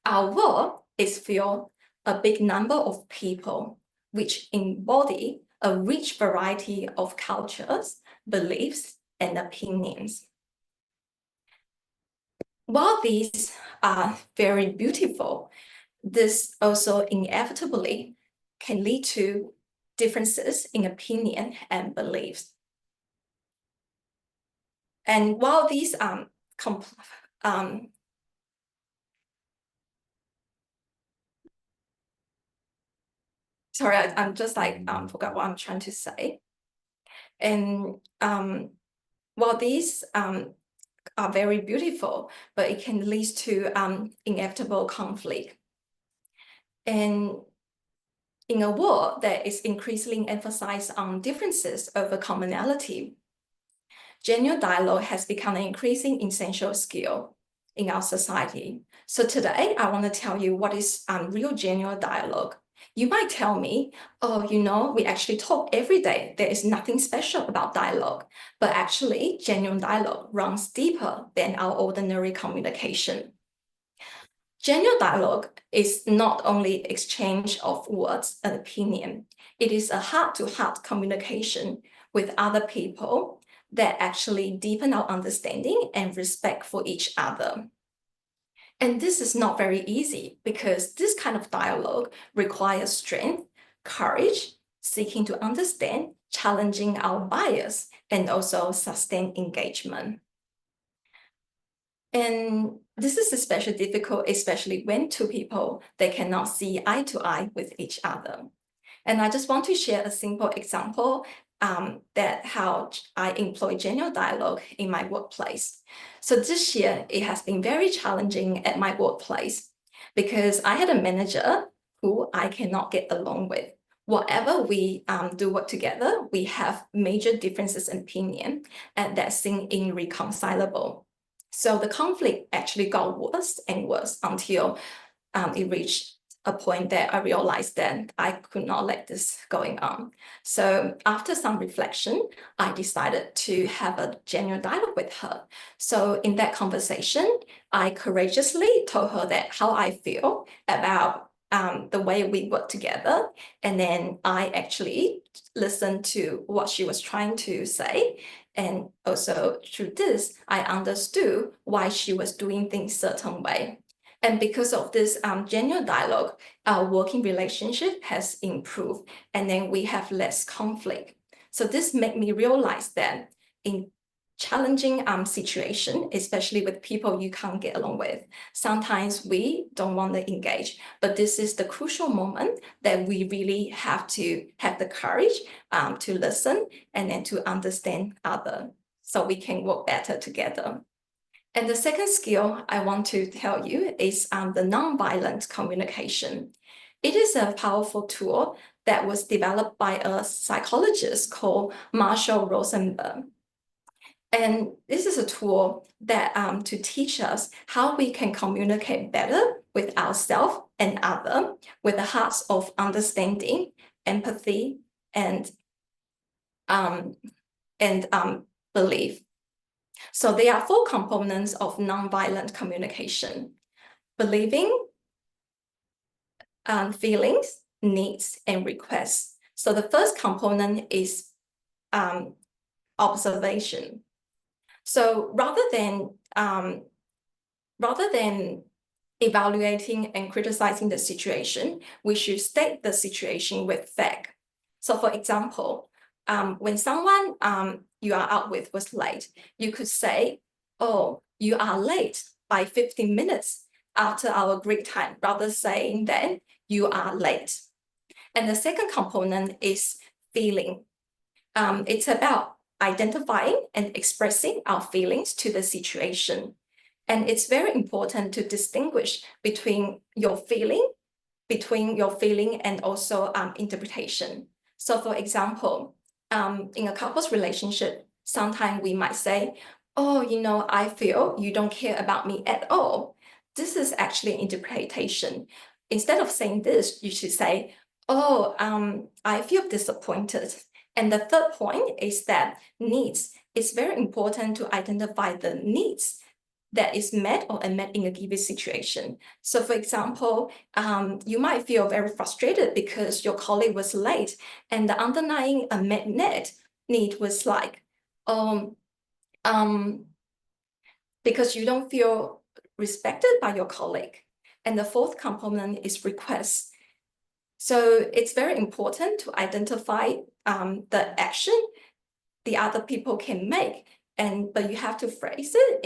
Our world is filled a big number of people which embody a rich variety of cultures, beliefs, and opinions. While these are very beautiful, this also inevitably can lead to differences in opinion and beliefs. And while these sorry, I'm just forgot what I'm trying to say. And while these are very beautiful, but it can lead to inevitable conflict. And In a world that is increasingly emphasized on differences over commonality, genuine dialogue has become an increasing essential skill in our society. So today, I want to tell you what is real genuine dialogue. You might tell me, oh, you know, we actually talk every day. There is nothing special about dialogue. But actually, genuine dialogue runs deeper than our ordinary communication. Genuine dialogue is not only exchange of words and opinion. It is a heart-to-heart communication with other people that actually deepen our understanding and respect for each other. And this is not very easy because this kind of dialogue requires strength, courage, seeking to understand, challenging our bias, and also sustained engagement. And this is especially difficult, especially when two people, they cannot see eye to eye with each other. And I just want to share a simple example that how I employ genuine dialogue in my workplace. So this year, it has been very challenging at my workplace because I had a manager who I cannot get along with. Whatever we do work together, we have major differences in opinion, and that seem irreconcilable. So the conflict actually got worse and worse until it reached a point that I realized that I could not let this going on. So after some reflection, I decided to have a genuine dialogue with her. So in that conversation, I courageously told her that how I feel about the way we work together. And then I actually listened to what she was trying to say. And also through this, I understood why she was doing things a certain way. And because of this genuine dialogue, our working relationship has improved, and then we have less conflict. So this made me realize that in challenging situation, especially with people you can't get along with, sometimes we don't want to engage, but this is the crucial moment that we really have to have the courage to listen and then to understand others so we can work better together. And the second skill I want to tell you is the nonviolent communication. It is a powerful tool that was developed by a psychologist called Marshall Rosenberg. And this is a tool that to teach us how we can communicate better with ourselves and others with the hearts of understanding, empathy, and belief. So there are 4 components of nonviolent communication: believing, feelings, needs, and requests. So the first component is observation. So rather than evaluating and criticizing the situation, we should state the situation with fact. So for example, when someone you are out with was late, you could say, oh, you are late by 15 minutes after our great time, rather saying that you are late. And the second component is feeling. It's about identifying and expressing our feelings to the situation. And it's very important to distinguish between your feeling and also interpretation. So for example, in a couple's relationship, sometimes we might say, oh, you know, I feel you don't care about me at all. This is actually interpretation. Instead of saying this, you should say, oh, I feel disappointed. And the third point is that needs. It's very important to identify the needs that is met or unmet in a given situation. So for example, you might feel very frustrated because your colleague was late and the underlying unmet need was like, because you don't feel respected by your colleague. And the fourth component is request. So it's very important to identify the action the other people can make, but you have to phrase it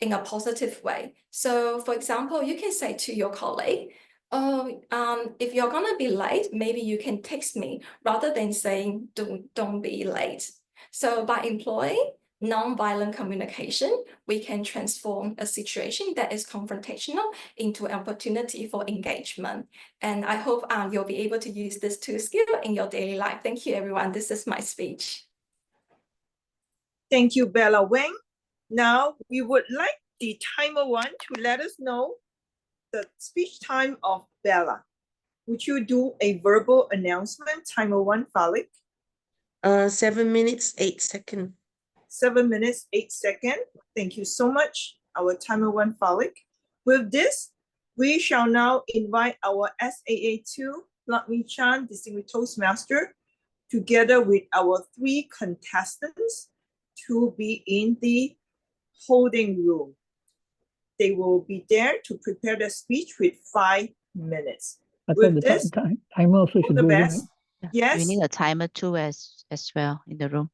in a positive way. So for example, you can say to your colleague, oh, if you're gonna be late, maybe you can text me rather than saying don't be late. So by employing non-violent communication, we can transform a situation that is confrontational into an opportunity for engagement. And I hope you'll be able to use this two skills in your daily life. Thank you, everyone. This is my speech. Thank you, Bella Wang. Now we would like the timer one to let us know the speech time of Bella. Would you do a verbal announcement? Timer one, Falik. 7 minutes, 8 seconds. 7 minutes, 8 seconds. Thank you so much, our timer one, Falik. With this, we shall now invite our SAA2, Lakmi Chan, Distinguished Toastmaster, together with our 3 contestants to be in the holding room. They will be there to prepare the speech with 5 minutes. I thought With the this, timer also all should the go in, best. right? We Yes, need a timer too as well in the room.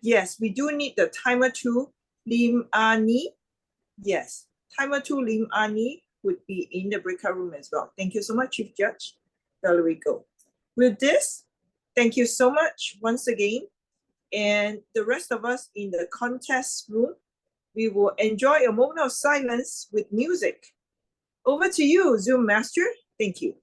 yes, we do need the timer to Lim Ani. Yes, timer to Lim Ani would be in the breakout room as well. Thank you so much, Chief Judge. There we go. With this, thank you so much once again. And the rest of us in the contest room, we will enjoy a moment of silence with music. Over to you, Zoom Master. Thank you.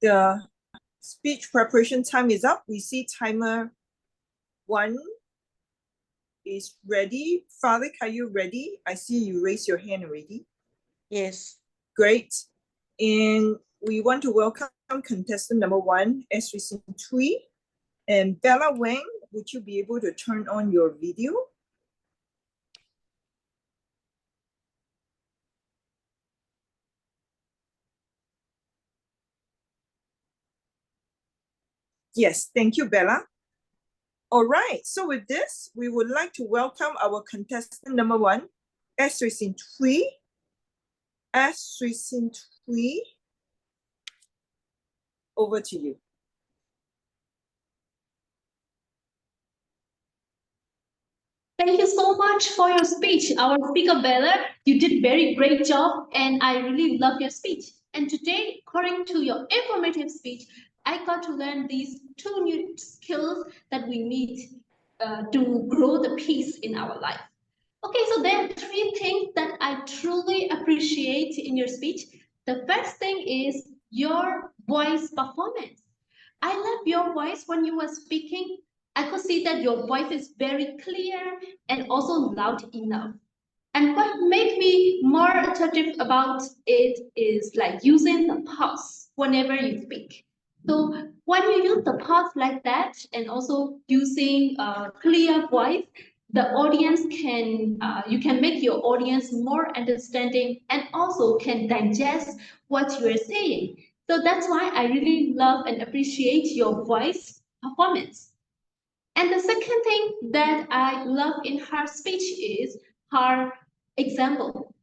The speech preparation time is up. We see timer 1 is ready. Farik, are you ready? I see you raise your hand already. Yes. Great. And we want to welcome contestant number 1, Esri Tui. And Bella Wang, would you be able to turn on your video? Yes, thank you, Bella. All right, so with this, we would like to welcome our contestant number 1, Esri Tui. Esri Tui, over to you. Thank you so much for your speech, our speaker Bella. You did very great job, and I really love your speech. And today, according to your informative speech, I got to learn these 2 new skills that we need to grow the peace in our life. Okay, so there are 3 things that I truly appreciate in your speech. The first thing is your voice performance. I love your voice when you were speaking. I could see that your voice is very clear and also loud enough. And what made me more attractive about it is like using the pause whenever you speak. So when you use the pause like that and also using a clear voice, the audience can, you can make your audience more understanding and also can digest what you are saying. So that's why I really love and appreciate your voice performance. And the second thing that I love in her speech is her example.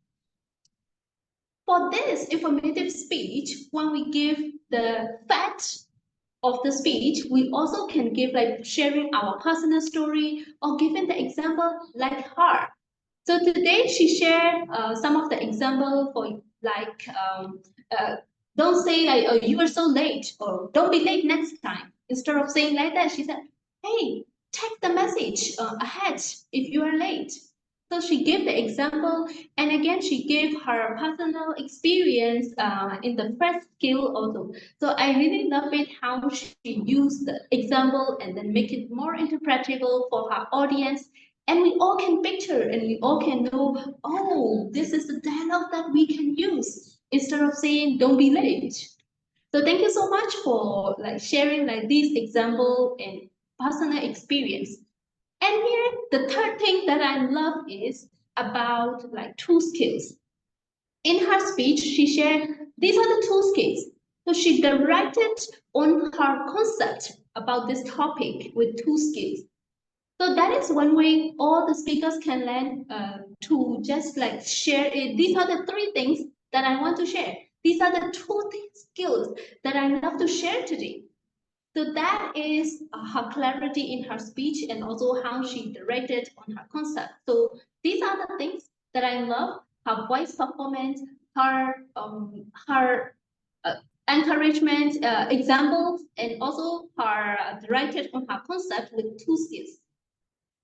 For this informative speech, when we give the facts of the speech, we also can give like sharing our personal story or giving the example like her. So today she shared some of the example for like, don't say like, oh, you are so late or don't be late next time. Instead of saying like that, she said, hey, check the message ahead if you are late. So she gave the example, and again, she gave her personal experience in the first skill also. So I really love it how she used the example and then make it more interpretable for her audience. And we all can picture and we all can know, oh, this is the dialogue that we can use instead of saying, don't be late. So thank you so much for like sharing like this example and personal experience. And here, the third thing that I love is about like 2 skills. In her speech, she shared these are the 2 skills. So she directed on her concept about this topic with 2 skills. So that is one way all the speakers can learn to just like share it. These are the 3 things that I want to share. These are the 2 skills that I love to share today. So that is her clarity in her speech and also how she directed on her concept. So these are the things that I love: her voice performance, her encouragement examples, and also her directed on her concept with 2 skills.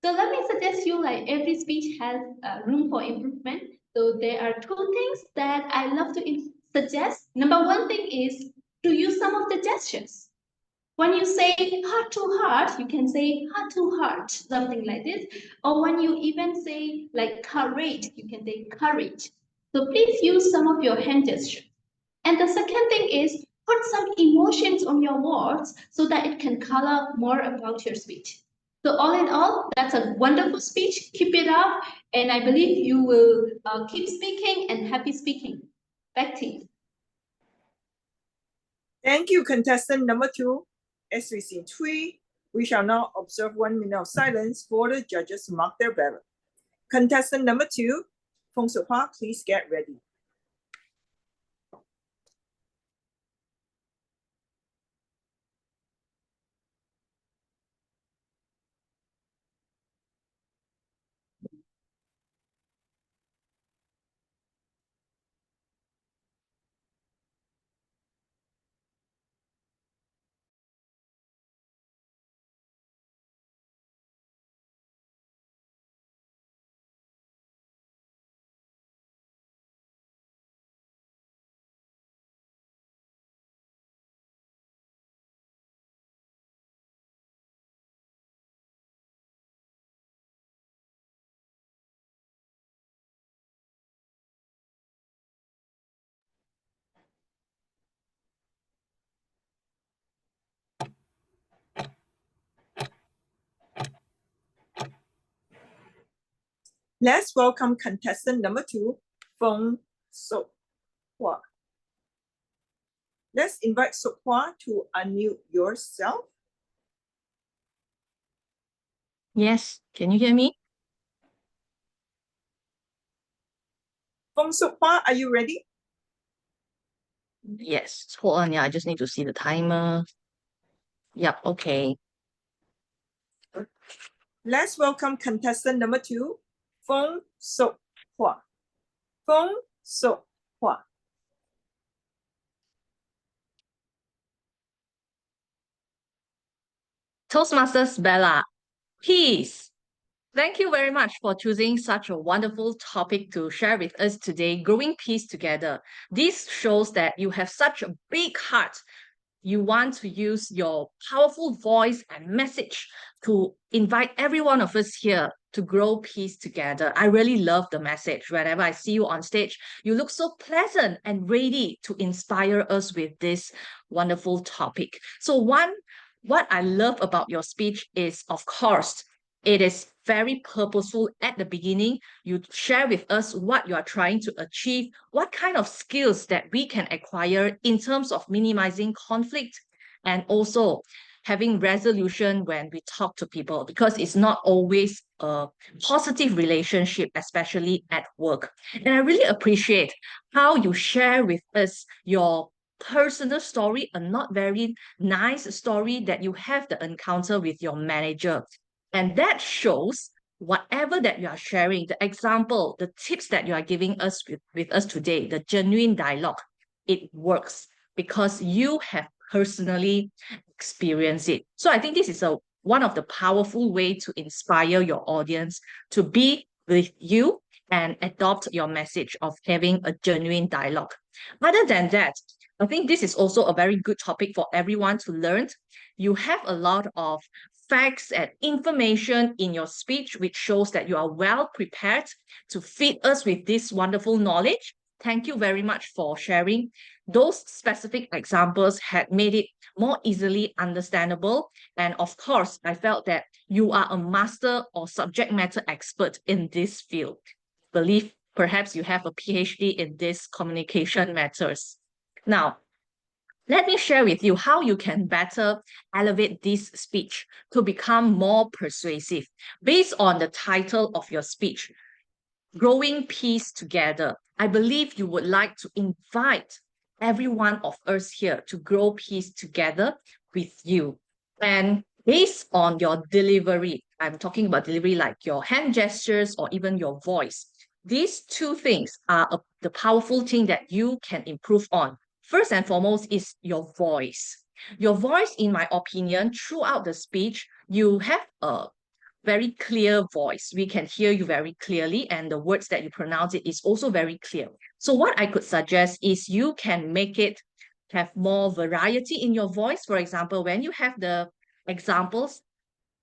So let me suggest you like every speech has room for improvement. So there are 2 things that I love to suggest. Number 1 thing is to use some of the gestures. When you say heart to heart, you can say heart to heart, something like this. Or when you even say like courage, you can say courage. So please use some of your hand gestures. And the second thing is put some emotions on your words so that it can color more about your speech. So all in all, that's a wonderful speech. Keep it up. And I believe you will keep speaking and happy speaking. Back to you. Thank you, contestant number 2, Esri Tui. We shall now observe 1 minute of silence for the judges to mark their ballot. Contestant number 2, Fong Su-hua, please get ready. Let's welcome contestant number 2, Feng Sok Hua. Let's invite Sok Hua to unmute yourself. Yes, can you hear me? Feng Sok Hua, are you ready? Yes, hold on. Yeah, I just need to see the timer. Yep, okay. Let's welcome contestant number 2, Feng Sok Hua. Feng Sok Hua. Toastmasters Bella, peace. Thank you very much for choosing such a wonderful topic to share with us today, growing peace together. This shows that you have such a big heart. You want to use your powerful voice and message to invite every one of us here to grow peace together. I really love the message. Whenever I see you on stage, you look so pleasant and ready to inspire us with this wonderful topic. So what I love about your speech is, of course, it is very purposeful at the beginning. You share with us what you are trying to achieve, what kind of skills that we can acquire in terms of minimizing conflict and also having resolution when we talk to people, because it's not always a positive relationship, especially at work. And I really appreciate how you share with us your personal story, a not very nice story that you have the encounter with your manager. And that shows whatever that you are sharing, the example, the tips that you are giving us with us today, the genuine dialogue, it works because you have personally experienced it. So I think this is one of the powerful way to inspire your audience to be with you and adopt your message of having a genuine dialogue. Other than that, I think this is also a very good topic for everyone to learn. You have a lot of facts and information in your speech, which shows that you are well prepared to feed us with this wonderful knowledge. Thank you very much for sharing. Those specific examples had made it more easily understandable. And of course, I felt that you are a master or subject matter expert in this field. Believe perhaps you have a PhD in this communication matters. Now, let me share with you how you can better elevate this speech to become more persuasive based on the title of your speech, Growing Peace Together. I believe you would like to invite every one of us here to grow peace together with you. And based on your delivery, I'm talking about delivery like your hand gestures or even your voice. These two things are the powerful thing that you can improve on. First and foremost is your voice. Your voice, in my opinion, throughout the speech, you have a very clear voice. We can hear you very clearly, and the words that you pronounce it is also very clear. So what I could suggest is you can make it have more variety in your voice. For example, when you have the examples,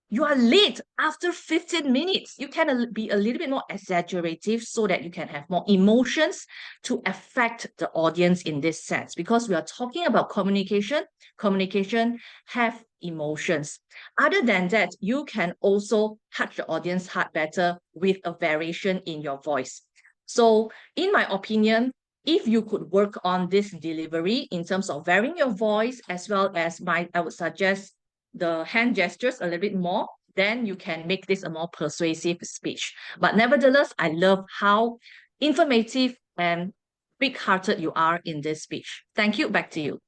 you are late after 15 minutes. You can be a little bit more exaggerative so that you can have more emotions to affect the audience in this sense. Because we are talking about communication, communication have emotions. Other than that, you can also touch the audience heart better with a variation in your voice. So in my opinion, if you could work on this delivery in terms of varying your voice, as well as I would suggest the hand gestures a little bit more, then you can make this a more persuasive speech. But nevertheless, I love how informative and big-hearted you are in this speech. Thank you. Back to you.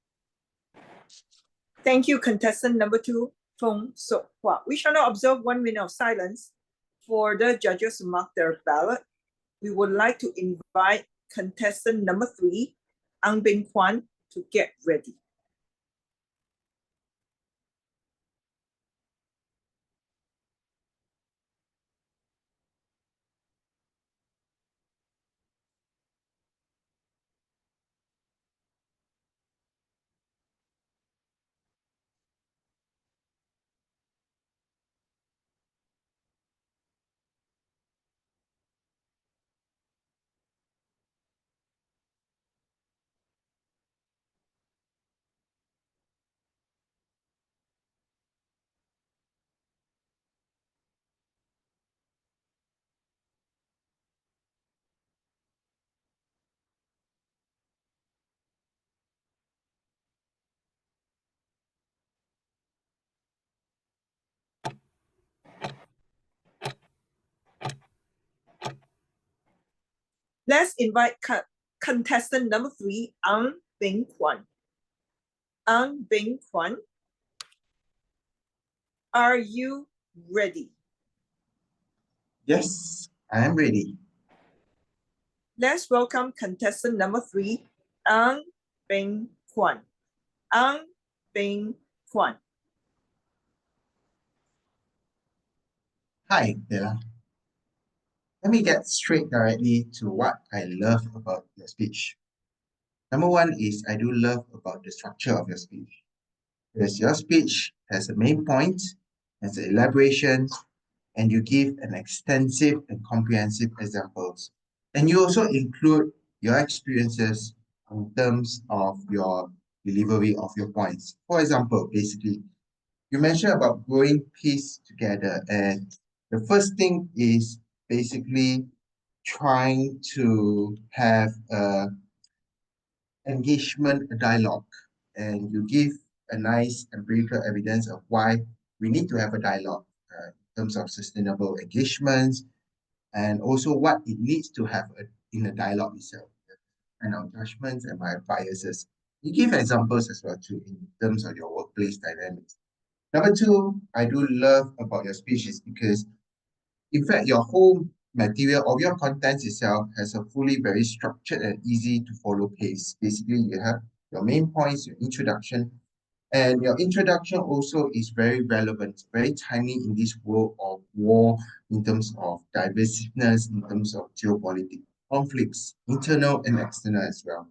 Thank you, contestant number 2, Feng Sok Hua. We shall now observe 1 minute of silence for the judges to mark their ballot. We would like to invite contestant number 3, Ang Bing Kwan, to get ready. Let's invite contestant number 3, Ang Bing Kwan. Ang Bing Kwan, are you ready? Yes, I am ready. Let's welcome contestant number 3, Ang Bing Kwan. Ang Bing Kwan. Hi, Bella. Let me get straight directly to what I love about your speech. Number one is I do love about the structure of your speech. Because your speech has a main point, has an elaboration, and you give an extensive and comprehensive examples. And you also include your experiences in terms of your delivery of your points. For example, basically, you mentioned about growing peace together, and the first thing is basically trying to have a engagement, a dialogue, and you give a nice empirical evidence of why we need to have a dialogue in terms of sustainable engagements, and also what it needs to have in a dialogue itself, and our judgments and my biases. You give examples as well too in terms of your workplace dynamics. Number two, I do love about your speech is because, in fact, your whole material of your contents itself has a fully very structured and easy to follow pace. Basically, you have your main points, your introduction, and your introduction also is very relevant, very timely in this world of war, in terms of divisiveness, in terms of geopolitical conflicts, internal and external as well.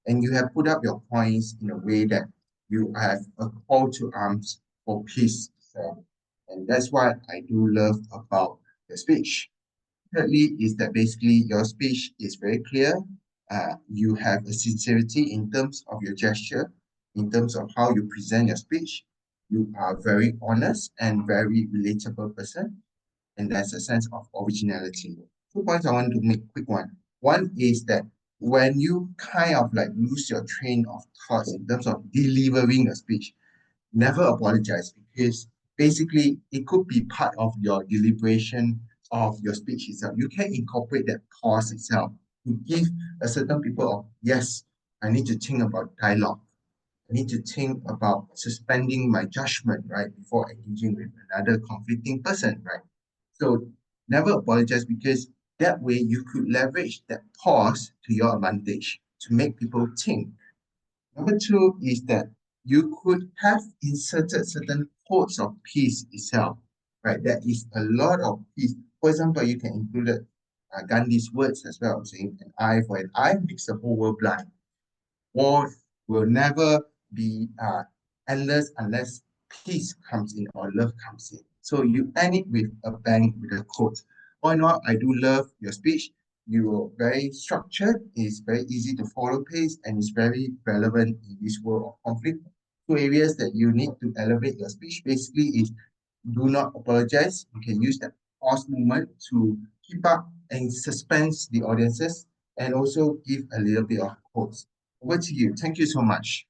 And you have put up your points in a way that you have a call to arms for peace. So, and that's what I do love about your speech. Thirdly, is that basically your speech is very clear. You have a sincerity in terms of your gesture, in terms of how you present your speech. You are very honest and very relatable person, and there's a sense of originality. 2 points I want to make quick one. One is that when you kind of like lose your train of thoughts in terms of delivering a speech, never apologize, because basically it could be part of your deliberation of your speech itself. You can incorporate that pause itself to give a certain people of, yes, I need to think about dialogue. I need to think about suspending my judgment, right, before engaging with another conflicting person, right? So never apologize, because that way you could leverage that pause to your advantage to make people think. Number two is that you could have inserted certain quotes of peace itself, right? There is a lot of peace. For example, you can include Gandhi's words as well, saying an eye for an eye makes the whole world blind. War will never be endless unless peace comes in or love comes in. So you end it with a bang, with a quote. All in all, I do love your speech. You are very structured, it's very easy to follow pace, and it's very relevant in this world of conflict. 2 areas that you need to elevate your speech basically is do not apologize. You can use that pause movement to keep up and suspense the audiences, and also give a little bit of quotes. Over to you. Thank you so much.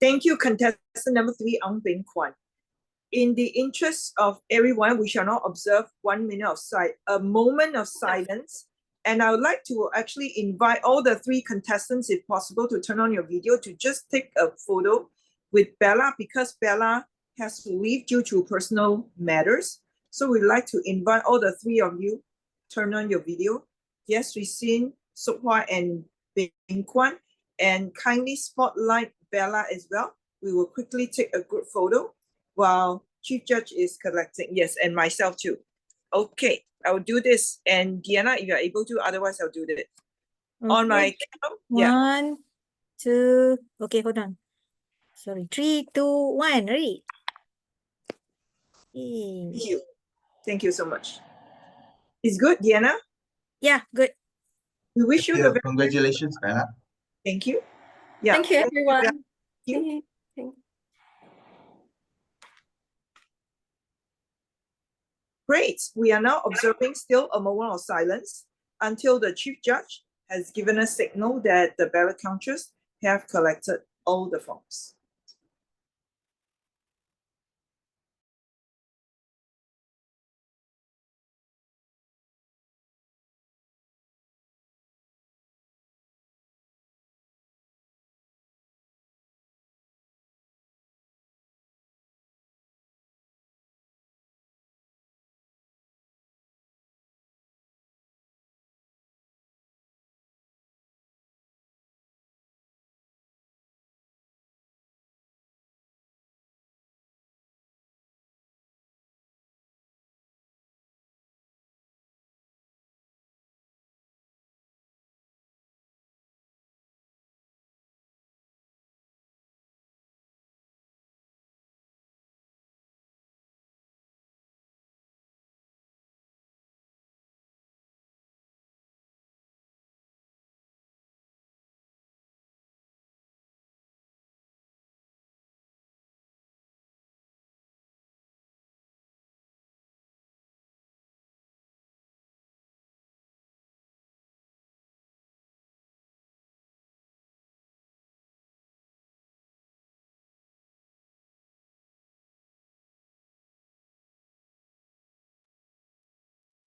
Thank you, contestant number 3, Ang Bing Kwan. In the interest of everyone, we shall now observe 1 minute of a moment of silence. And I would like to actually invite all the 3 contestants, if possible, to turn on your video to just take a photo with Bella, because Bella has to leave due to personal matters. So we'd like to invite all the 3 of you, turn on your video. Yes, we've seen Sok Hua and Bing Kwan, and kindly spotlight Bella as well. We will quickly take a group photo while Chief Judge is collecting. Yes, and myself too. Okay, I will do this. And Diana, if you're able to, otherwise I'll do this. On my count, yeah. 1, 2, okay, hold on. Sorry, 3, 2, 1, ready. Thank you. Thank you so much. It's good, Diana? Yeah, good. We wish you the very Congratulations, Bella. Thank you. Yeah. Thank you, everyone. Thank you. Thank you. Great. We are now observing still a moment of silence until the Chief Judge has given a signal that the ballot counters have collected all the forms.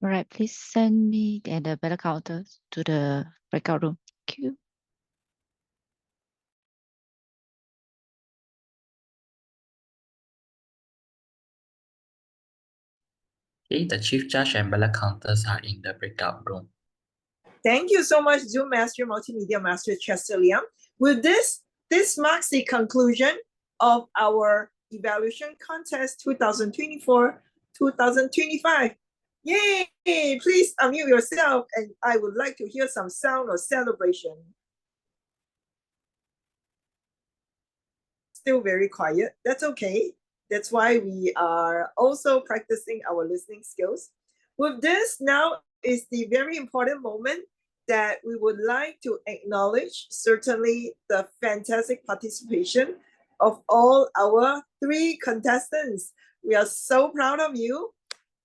All right, please send me and the better counter to the breakout room. Thank you. Okay, the Chief Judge and ballot counters are in the breakout room. Thank you so much, Zoom Master, Multimedia Master Chester Liang. With this marks the conclusion of our evaluation contest 2024-2025. Yay! Please unmute yourself, and I would like to hear some sound or celebration. Still very quiet. That's okay. That's why we are also practicing our listening skills. With this, now is the very important moment that we would like to acknowledge certainly the fantastic participation of all our 3 contestants. We are so proud of you,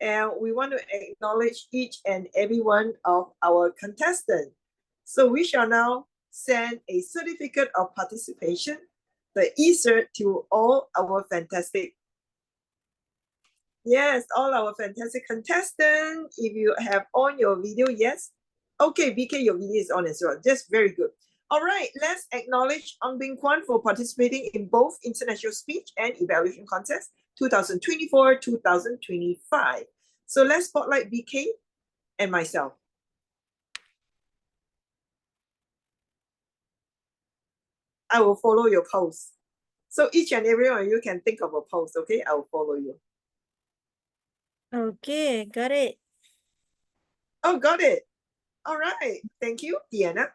and we want to acknowledge each and every one of our contestants. So we shall now send a certificate of participation, the e-cert, to all our fantastic, yes, all our fantastic contestants. If you have on your video, yes. Okay, BK, your video is on as well. Just very good. All right, let's acknowledge Ang Bing Kwan for participating in both International Speech and Evaluation Contest 2024-2025. So let's spotlight BK and myself. I will follow your pose. So each and every one of you can think of a pose, okay? I will follow you. Okay, got it. Oh, got it. All right. Thank you, Diana.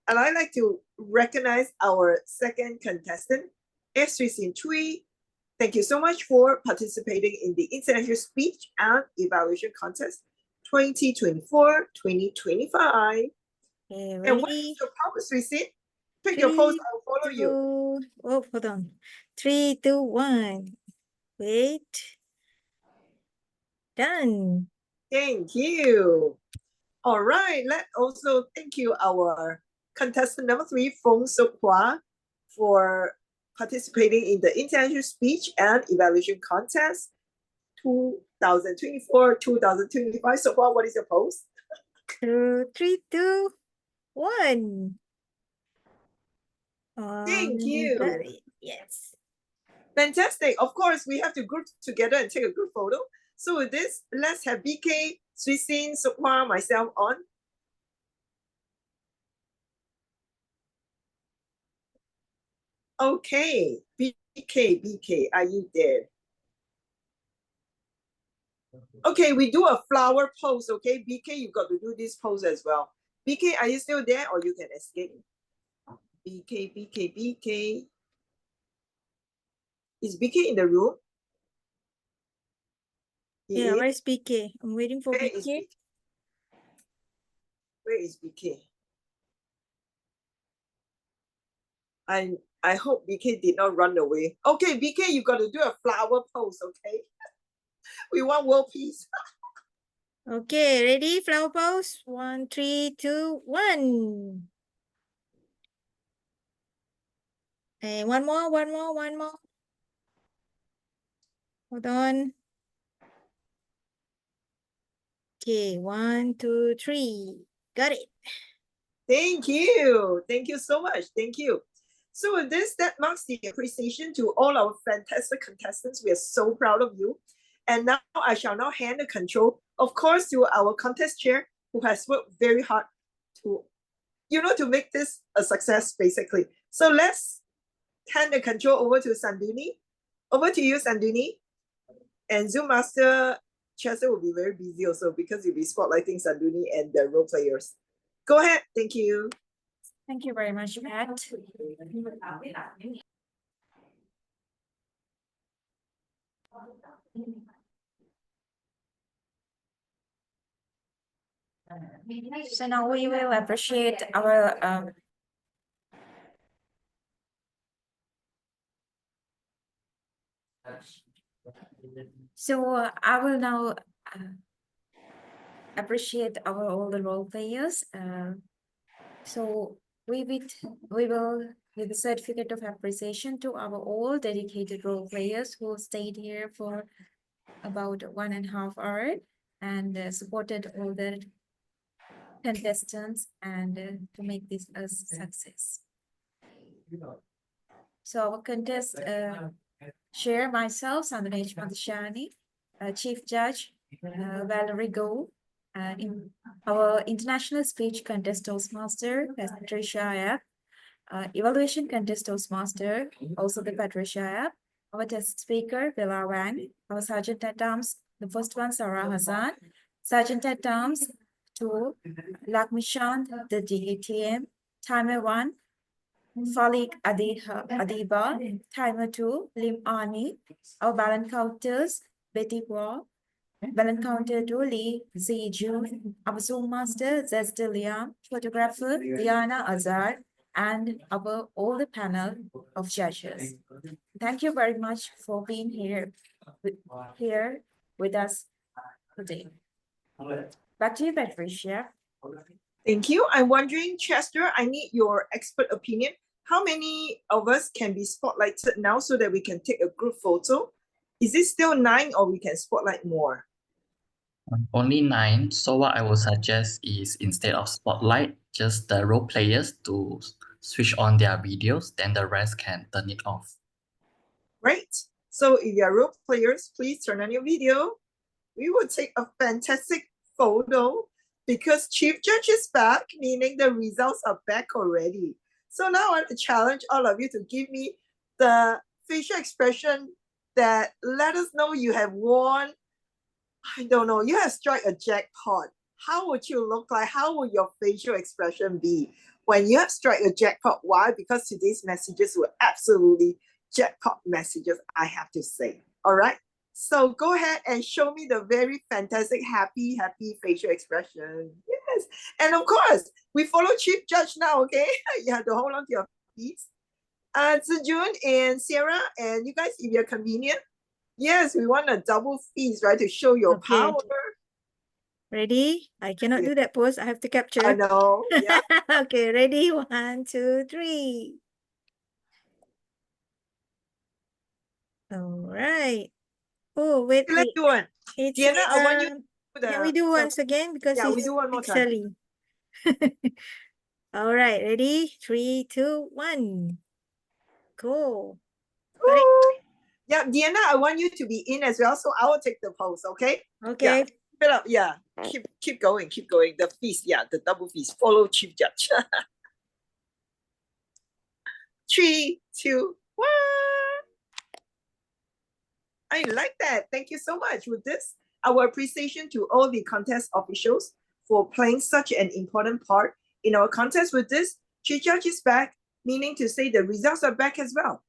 And I'd like to recognize our second contestant, Esri Chui. Thank you so much for participating in the International Speech and Evaluation Contest 2024-2025. Okay, And what ready? is your pose, Sri? Pick your pose, I'll follow you. Oh, hold on. 3, 2, 1. Wait. Done. Thank you. All right, let's also thank you our contestant number 3, Fong Suk Hua, for participating in the International Speech and Evaluation Contest 2024-2025. So Hua, what is your pose? 3, 2, 1. Thank you. Got it. Yes. Fantastic. Of course, we have to group together and take a group photo. So with this, let's have BK, Sui Sin, Suk Hua, myself on. Okay, BK, are you there? Okay, we do a flower pose, okay? BK, you got to do this pose as well. BK, are you still there or you can escape? BK. Is BK in the room? Yeah, where's BK? I'm waiting for Where is BK. BK? Where is BK? I hope BK did not run away. Okay, BK, you got to do a flower pose, okay? We want world peace. Okay, ready? Flower pose. 1, 3, 2, 1. And one more. Hold on. Okay, 1, 2, 3. Got it. Thank you. Thank you so much. Thank you. So with this, that marks the appreciation to all our fantastic contestants. We are so proud of you. And now I shall now hand the control, of course, to our contest chair, who has worked very hard to, to make this a success, basically. So let's hand the control over to Sanduni. Over to you, Sanduni. And Zoom Master Chester will be very busy also because you'll be spotlighting Sanduni and the role players. Go ahead. Thank you. Thank you very much, Pat. So now we will appreciate our I will now appreciate all the role players. So we will give a certificate of appreciation to our all dedicated role players who stayed here for about 1.5 hours. and supported all the contestants and to make this a success. So our contest chair, myself, Sandanesh Madhishani, Chief Judge, Valerie Go, our international speech contest Toastmaster, Patricia App, evaluation contest Toastmaster, also the Patricia App, our test speaker, Bella Wang, our Sergeant at Arms, the first one, Sarah Hassan, Sergeant at Arms, 2, Lakmishan, the DATM, Timer 1, Falik Adiba, Timer 2, Lim Ani, our balance counters, Betty Guo, balance counter 2, Lee Zijun, our Zoom master, Zesda Liam, photographer, Diana Azar, and our all the panel of judges. Thank you very much for being here with us today. Back to you, Patricia. Thank you. I'm wondering, Chester, I need your expert opinion. How many of us can be spotlighted now so that we can take a group photo? Is it still 9 or we can spotlight more? Only 9. So what I would suggest is instead of spotlight, just the role players to switch on their videos, then the rest can turn it off. Great. So if you're role players, please turn on your video. We will take a fantastic photo because Chief Judge is back, meaning the results are back already. So now I want to challenge all of you to give me the facial expression that let us know you have won. I don't know, you have struck a jackpot. How would you look like? How would your facial expression be when you have struck a jackpot? Why? Because today's messages were absolutely jackpot messages, I have to say. All right. So go ahead and show me the very fantastic, happy facial expression. Yes. And of course, we follow Chief Judge now, okay? You have to hold on to your feet. Zijun and Sierra, and you guys, if you're convenient, yes, we want a double feast, right? To show your Okay. power. Ready? I cannot do that pose. I have to capture. I know. Yeah. Okay, ready? 1, 2, 3. All right. Oh, wait, Let's wait. do one. It's Diana, I want you to do can we do once again because yeah, we it's do one more time. pixely. All right, ready? 3, 2, 1. Go. Got it? Woo! Yeah, Diana, I want you to be in as well, so I will take the pose, okay? Okay. Keep it up, yeah. Keep going, keep going. The feast, yeah, the double feast. Follow Chief Judge. 3, 2, 1. I like that. Thank you so much. With this, our appreciation to all the contest officials for playing such an important part in our contest. With this, Chief Judge is back, meaning to say the results are back as well.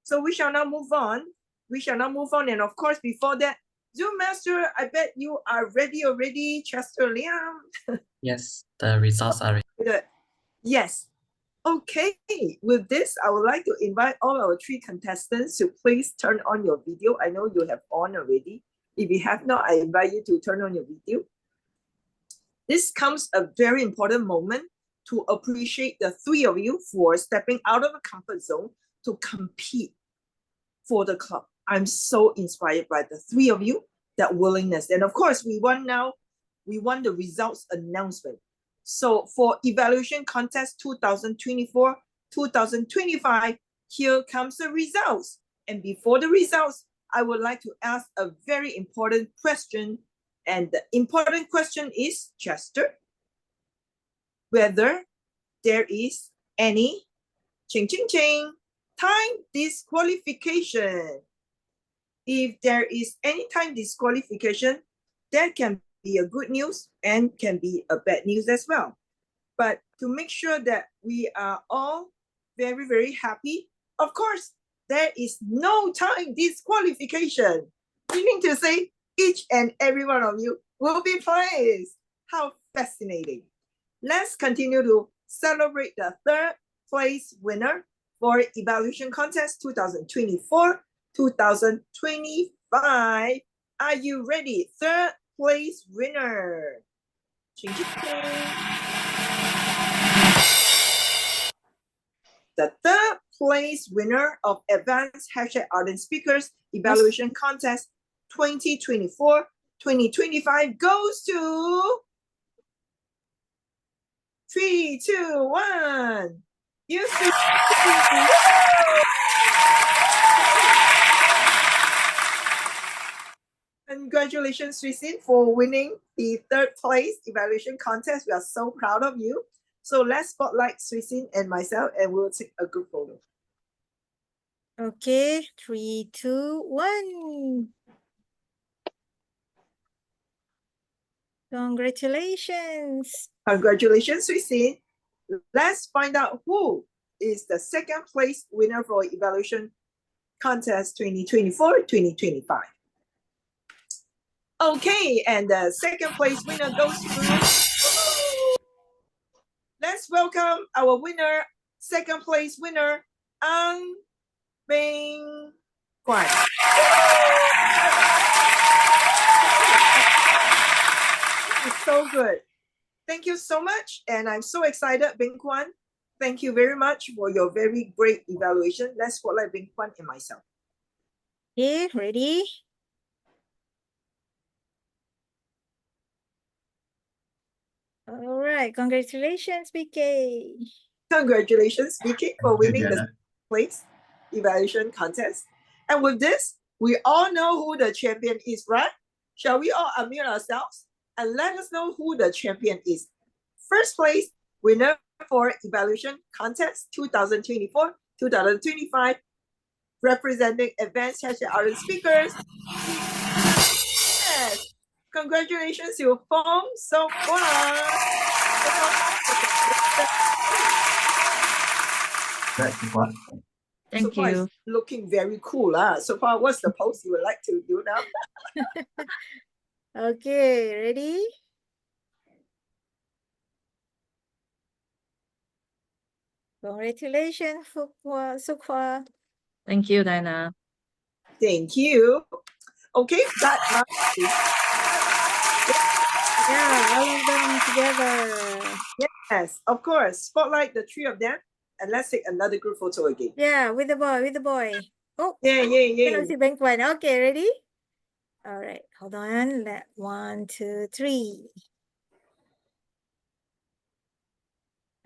So we shall now move on. And of course, before that, Zoom Master, I bet you are ready already, Chester Liam. Yes, the results are ready. Good. Yes. Okay, with this, I would like to invite all our 3 contestants to please turn on your video. I know you have on already. If you have not, I invite you to turn on your video. This comes a very important moment to appreciate the 3 of you for stepping out of a comfort zone to compete for the club. I'm so inspired by the 3 of you, that willingness. And of course, we want the results announcement. So for evaluation contest 2024-2025, here comes the results. And before the results, I would like to ask a very important question. And the important question is, Chester, whether there is any time disqualification. If there is any time disqualification, that can be a good news and can be a bad news as well. But to make sure that we are all very, very happy, of course, there is no time disqualification, meaning to say each and every one of you will be placed. How fascinating. Let's continue to celebrate the 3rd place winner for Evaluation Contest 2024-2025. Are you ready? 3rd place winner. Ching, ching, ching. The 3rd place winner of Advanced #Ardent Speakers Evaluation Contest 2025 goes to 3, 2, 1. You see. Congratulations, Suisin, for winning the 3rd place evaluation contest. We are so proud of you. So let's spotlight Suisin and myself, and we'll take a group photo. Okay, 3, 2, 1. Congratulations. Congratulations, Suisin. Let's find out who is the 2nd place winner for evaluation contest 2024-2025. Okay, and the 2nd place winner goes to. Let's welcome our winner, 2nd place winner, Ang Bing Kwan. It's so good. Thank you so much, and I'm so excited, Bing Kwan. Thank you very much for your very great evaluation. Let's spotlight Bing Kwan and myself. Okay, ready? All right, congratulations, BK. Congratulations, BK, for Thank you, winning the Diana. place evaluation contest. And with this, we all know who the champion is, right? Shall we all unmute ourselves and let us know who the champion is? 1st place winner for evaluation contest 2024-2025, representing Advanced Art Speakers. Yes. Congratulations, you Fong So Far. That's what. Thank So far, you. it's looking very cool. So far, what's the pose you would like to do now? Okay, ready? Congratulations, Sukwa. Thank you, Diana. Thank you. Okay, that Yeah, all of them together. yes, of course. Spotlight the 3 of them, and let's take another group photo again. Yeah, with the boy. Oh, Yeah. cannot see bank one. Okay, ready? All right, hold on. 1, 2, 3.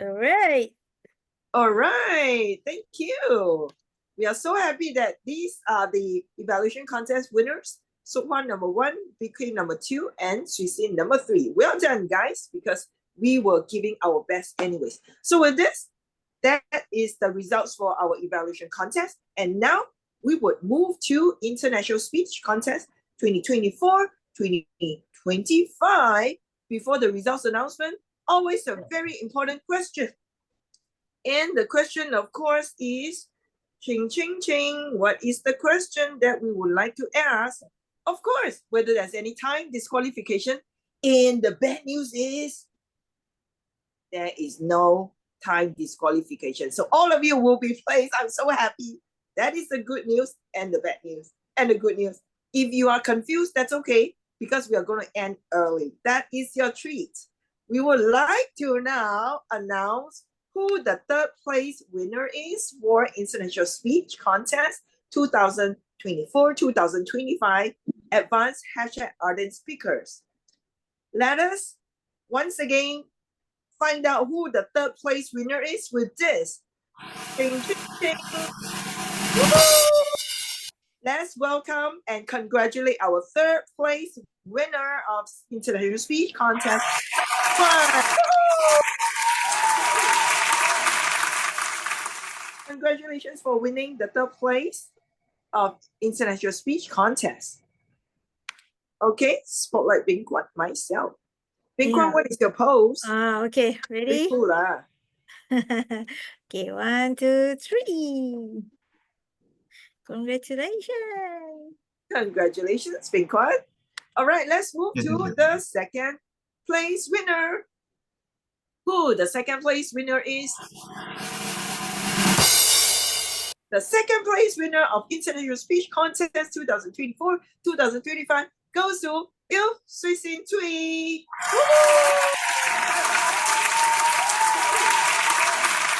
All right. All right, thank you. We are so happy that these are the evaluation contest winners. Sukwan number 1, BK number 2, and Suisin number 3. Well done, guys, because we were giving our best anyways. So with this, that is the results for our evaluation contest. And now we would move to International Speech Contest 2024-2025. Before the results announcement, always a very important question. And the question, of course, is ching, ching, ching. What is the question that we would like to ask? Of course, whether there's any time disqualification. And the bad news is there is no time disqualification. So all of you will be placed. I'm so happy. That is the good news and the bad news and the good news. If you are confused, that's okay, because we are going to end early. That is your treat. We would like to now announce who the 3rd place winner is for International Speech Contest 2024-2025 Advanced Ardent Speakers. Let us once again find out who the 3rd place winner is with this. Ding, ding, ding. Let's welcome and congratulate our 3rd place winner of International Speech Contest. Congratulations for winning the 3rd place of International Speech Contest. Okay, spotlight Bing Kwan, myself. Bing Kwan, Yeah. what is your pose? Okay, Very ready? cool, Okay, 1, 2, 3. Congratulations. Congratulations, Bing Kwan. All right, let's move Yeah, to thank you. the 2nd place winner. Who the 2nd place winner is? The 2nd place winner of International Speech Contest 2024-2025 goes to Il Suisin Tui.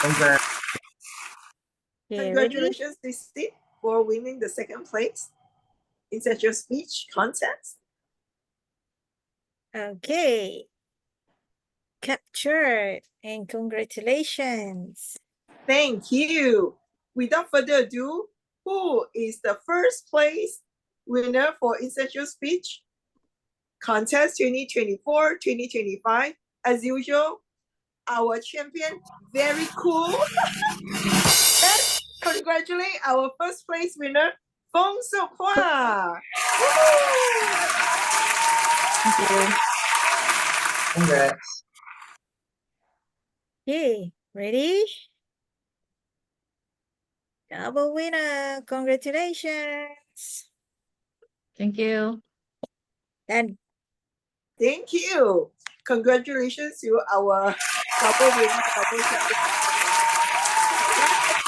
Congrats. Okay, ready? Congratulations, Suisin, for winning the 2nd place International Speech Contest. Okay. Captured and congratulations. Thank you. Without further ado, who is the first place winner for Essential Speech Contest 2024-2025? As usual, our champion, very cool. Let's congratulate our first place winner, Feng Sokwa. Thank you. Congrats. Okay, ready? Double winner. Congratulations. Thank you. And Thank you. Congratulations to our double winner, double champion.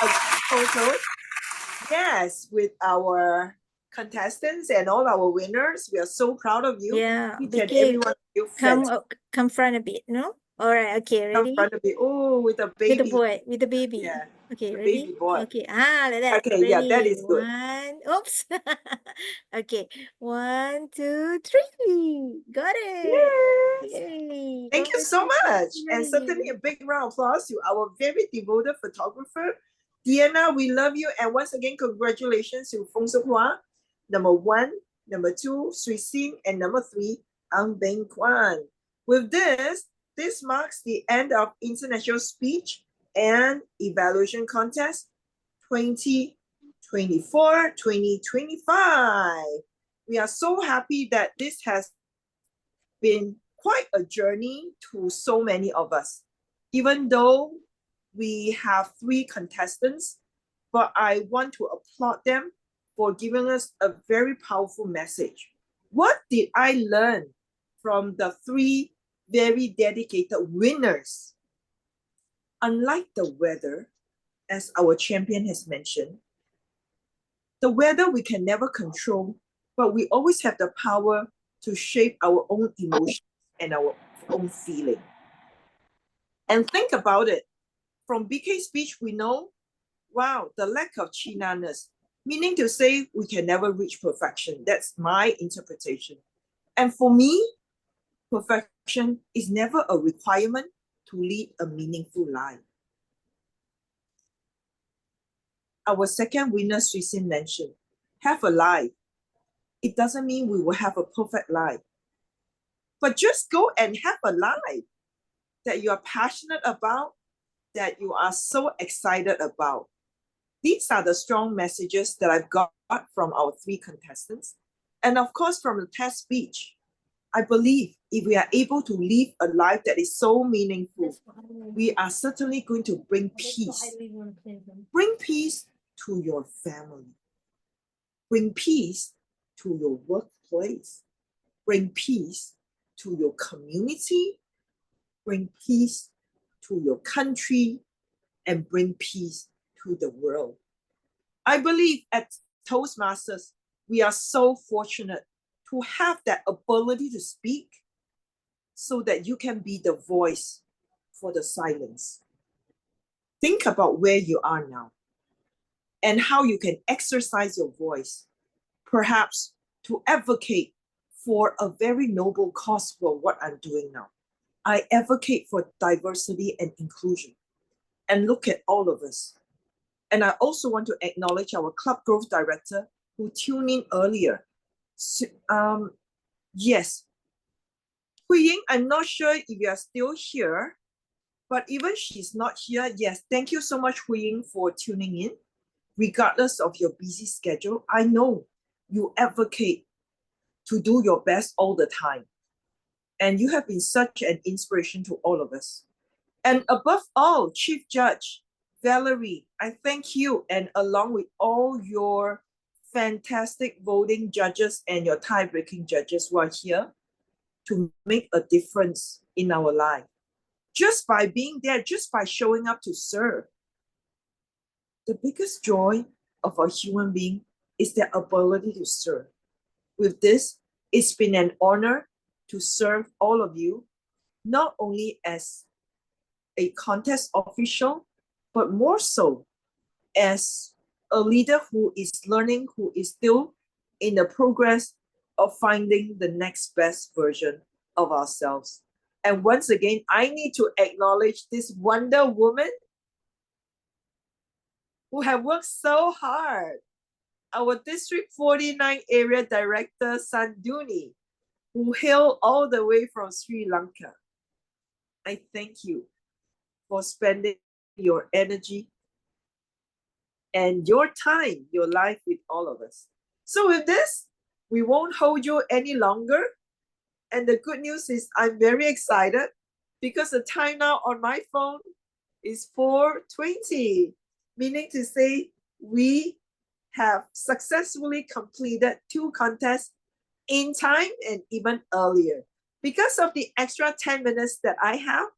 A photo. Yes, with our contestants and all our winners. We are so proud of you. yeah, Each and BK, every one of you. come front a bit, no? All right, okay, Come ready? front of it. Oh, with a With baby. the boy, with the baby. Yeah, Okay, the ready? baby boy. Okay, like that. Okay, yeah, that Ready? is good. One, oops. Okay, 1, 2, 3. Got it. Yes. Yay. Thank you so much. And certainly Congratulations. a big round of applause to our very devoted photographer, Diana. We love you. And once again, congratulations to Feng Sokwa, number 1, number 2, Sui Xin, and number 3, Ang Beng Kwan. With this marks the end of International Speech and Evaluation Contest 2024-2025. We are so happy that this has been quite a journey to so many of us. Even though we have 3 contestants, but I want to applaud them for giving us a very powerful message. What did I learn from the 3 very dedicated winners? Unlike the weather, as our champion has mentioned, the weather we can never control, but we always have the power to shape our own emotions and our own feeling. And think about it. From BK's speech, we know, wow, the lack of chinaness, meaning to say we can never reach perfection. That's my interpretation. And for me, perfection is never a requirement to lead a meaningful life. Our second winner, Sui Xin, mentioned, have a life. It doesn't mean we will have a perfect life, but just go and have a life that you are passionate about, that you are so excited about. These are the strong messages that I've got from our 3 contestants. And of course, from the test speech, I believe if we are able to live a life that is so meaningful, we are certainly going to bring peace. Bring peace to your family. Bring peace to your workplace. Bring peace to your community. Bring peace to your country, and bring peace to the world. I believe at Toastmasters, we are so fortunate to have that ability to speak so that you can be the voice for the silence. Think about where you are now and how you can exercise your voice, perhaps to advocate for a very noble cause for what I'm doing now. I advocate for diversity and inclusion. And look at all of us. And I also want to acknowledge our Club Growth Director who tuned in earlier. Yes, Hui Ying, I'm not sure if you are still here, but even she's not here, yes, thank you so much, Hui Ying, for tuning in. Regardless of your busy schedule, I know you advocate to do your best all the time. And you have been such an inspiration to all of us. And above all, Chief Judge Valerie, I thank you, and along with all your fantastic voting judges and your tie-breaking judges who are here to make a difference in our life. Just by being there, just by showing up to serve. The biggest joy of a human being is their ability to serve. With this, it's been an honor to serve all of you, not only as a contest official, but more so as a leader who is learning, who is still in the progress of finding the next best version of ourselves. And once again, I need to acknowledge this Wonder Woman who have worked so hard. Our District 49 Area Director, Sanduni, who hailed all the way from Sri Lanka. I thank you for spending your energy and your time, your life with all of us. So with this, we won't hold you any longer. And the good news is I'm very excited because the time now on my phone is 4:20, meaning to say we have successfully completed 2 contests in time and even earlier. Because of the extra 10 minutes that I have,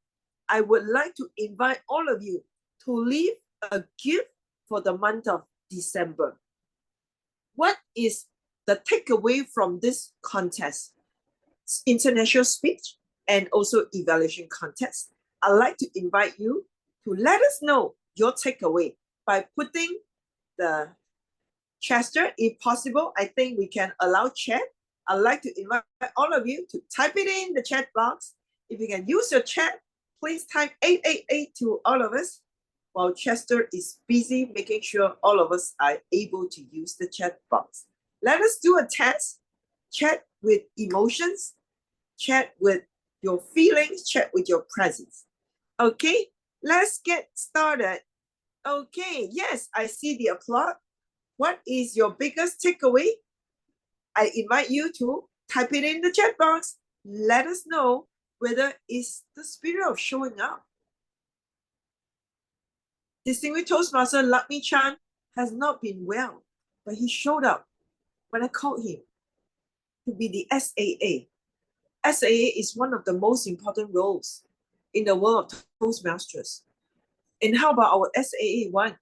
I would like to invite all of you to leave a gift for the month of December. What is the takeaway from this contest? International speech and also evaluation contest. I'd like to invite you to let us know your takeaway by putting the gesture, if possible. I think we can allow chat. I'd like to invite all of you to type it in the chat box. If you can use your chat, please type 888 to all of us while Chester is busy making sure all of us are able to use the chat box. Let us do a test. Chat with emotions, chat with your feelings, chat with your presence. Okay, let's get started. Okay, yes, I see the applause. What is your biggest takeaway? I invite you to type it in the chat box. Let us know whether it's the spirit of showing up. Distinguished Toastmaster Lakmi Chan has not been well, but he showed up when I called him to be the SAA. SAA is one of the most important roles in the world of Toastmasters. And how about our SAA1?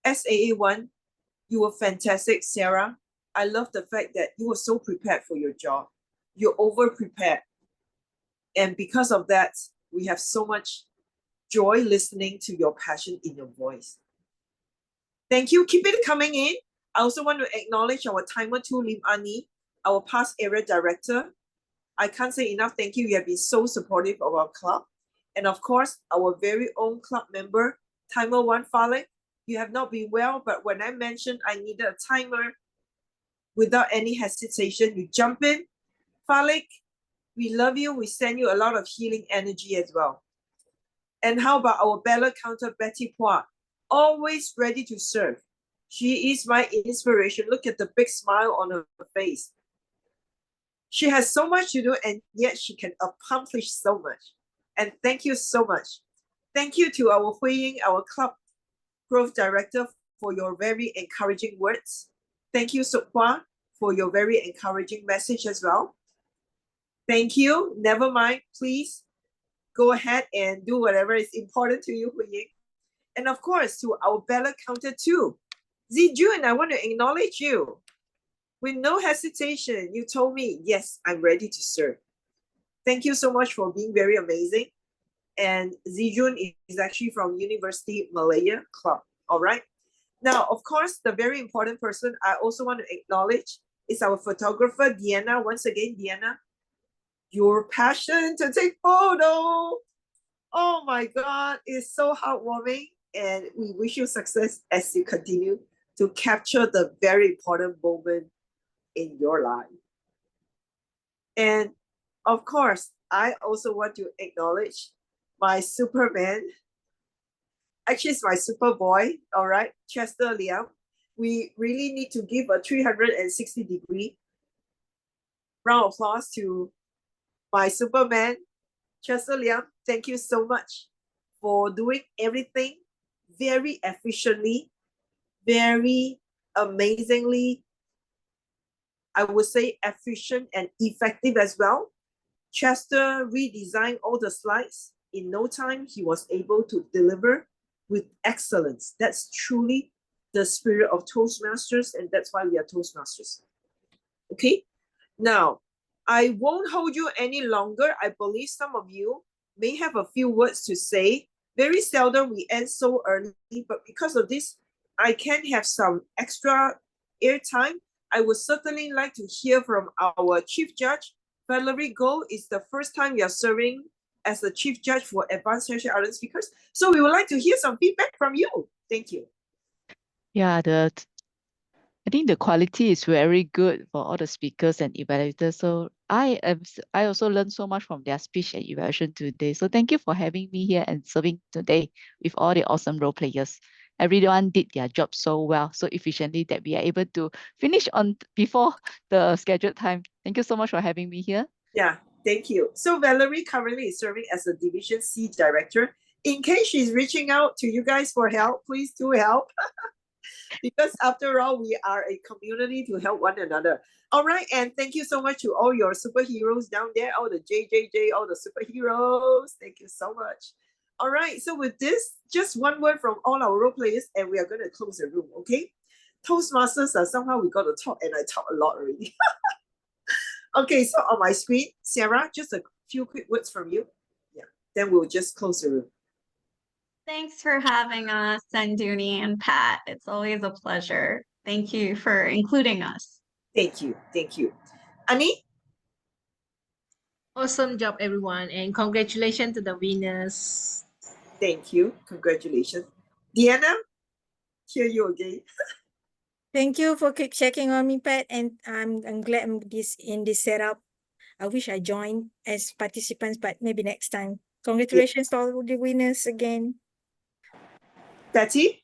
SAA1, you were fantastic, Sarah. I love the fact that you were so prepared for your job. You're over-prepared. And because of that, we have so much joy listening to your passion in your voice. Thank you. Keep it coming in. I also want to acknowledge our timer 2, Lim Ani, our past area director. I can't say enough thank you. You have been so supportive of our club. And of course, our very own club member, timer 1, Falik. You have not been well, but when I mentioned I needed a timer, without any hesitation, you jump in. Falik, we love you. We send you a lot of healing energy as well. And how about our ballot counter, Betty Pua? Always ready to serve. She is my inspiration. Look at the big smile on her face. She has so much to do, and yet she can accomplish so much. And thank you so much. Thank you to our Hui Ying, our club growth director, for your very encouraging words. Thank you, Sok Hua, for your very encouraging message as well. Thank you. Never mind. Please go ahead and do whatever is important to you, Hui Ying. And of course, to our ballot counter too. Zijun, I want to acknowledge you. With no hesitation, you told me, yes, I'm ready to serve. Thank you so much for being very amazing. And Zijun is actually from University Malaya Club, all right? Now, of course, the very important person I also want to acknowledge is our photographer, Deanna. Once again, Deanna, your passion to take photo. Oh my God, it's so heartwarming. And we wish you success as you continue to capture the very important moment in your life. And of course, I also want to acknowledge my Superman. Actually, it's my Superboy, all right, Chester Liam. We really need to give a 360-degree round of applause to my Superman, Chester Liam. Thank you so much for doing everything very efficiently, very amazingly, I would say efficient and effective as well. Chester redesigned all the slides. In no time, he was able to deliver with excellence. That's truly the spirit of Toastmasters, and that's why we are Toastmasters. Okay, now, I won't hold you any longer. I believe some of you may have a few words to say. Very seldom we end so early, but because of this, I can have some extra airtime. I would certainly like to hear from our Chief Judge, Valerie Goh, it's the first time you're serving as the chief judge for Advanced Tertiary Island Speakers. So we would like to hear some feedback from you. Thank you. Yeah, I think the quality is very good for all the speakers and evaluators. So I also learned so much from their speech and evaluation today. So thank you for having me here and serving today with all the awesome role players. Everyone did their job so well, so efficiently that we are able to finish on before the scheduled time. Thank you so much for having me here. Yeah, thank you. So Valerie currently is serving as the Division C Director. In case she's reaching out to you guys for help, please do help. Because after all, we are a community to help one another. All right, and thank you so much to all your superheroes down there, all the JJJ, all the superheroes. Thank you so much. All right, so with this, just one word from all our role players, and we are going to close the room, okay? Toastmasters, somehow we got to talk, and I talk a lot already. Okay, so on my screen, Sarah, just a few quick words from you. Yeah, then we'll just close the room. Thanks for having us, Sanduni and Pat. It's always a pleasure. Thank you for including us. Thank you. Thank you. Ani? Awesome job, everyone, and congratulations to the winners. Thank you. Congratulations. Deanna? Hear you again. Thank you for keep checking on me, Pat, and I'm glad I'm in this setup. I wish I joined as participants, but maybe next time. Congratulations to all the winners again. Betty?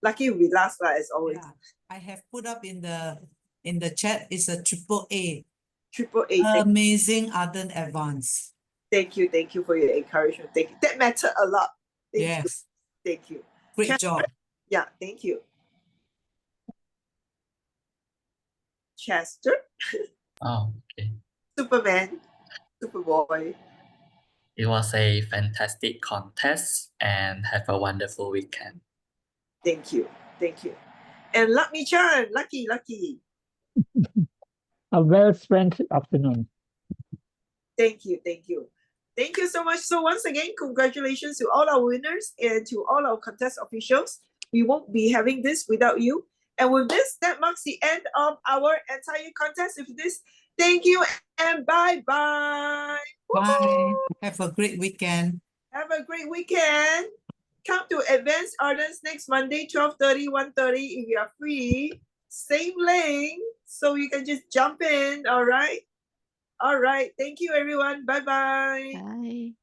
Lucky we last, as always. Yeah, I have put up in the chat. It's a AAA. AAA. Amazing Ardent Advance. Thank you for your encouragement. Thank you. That mattered a lot. Yes. Thank you. Great job. Yeah, thank you. Chester? Oh, okay. Superman? Superboy? It was a fantastic contest and have a wonderful weekend. Thank you. And Lakmi Chan, lucky. A well-spent afternoon. Thank you. Thank you so much. So once again, congratulations to all our winners and to all our contest officials. We won't be having this without you. And with this, that marks the end of our entire contest. With this, thank you and bye-bye. Bye. Have a great weekend. Have a great weekend. Come to Advanced Ardents next Monday, 12:30, 1:30 if you are free. Same link, so you can just jump in, all right? All right. Thank you, everyone. Bye-bye. Bye.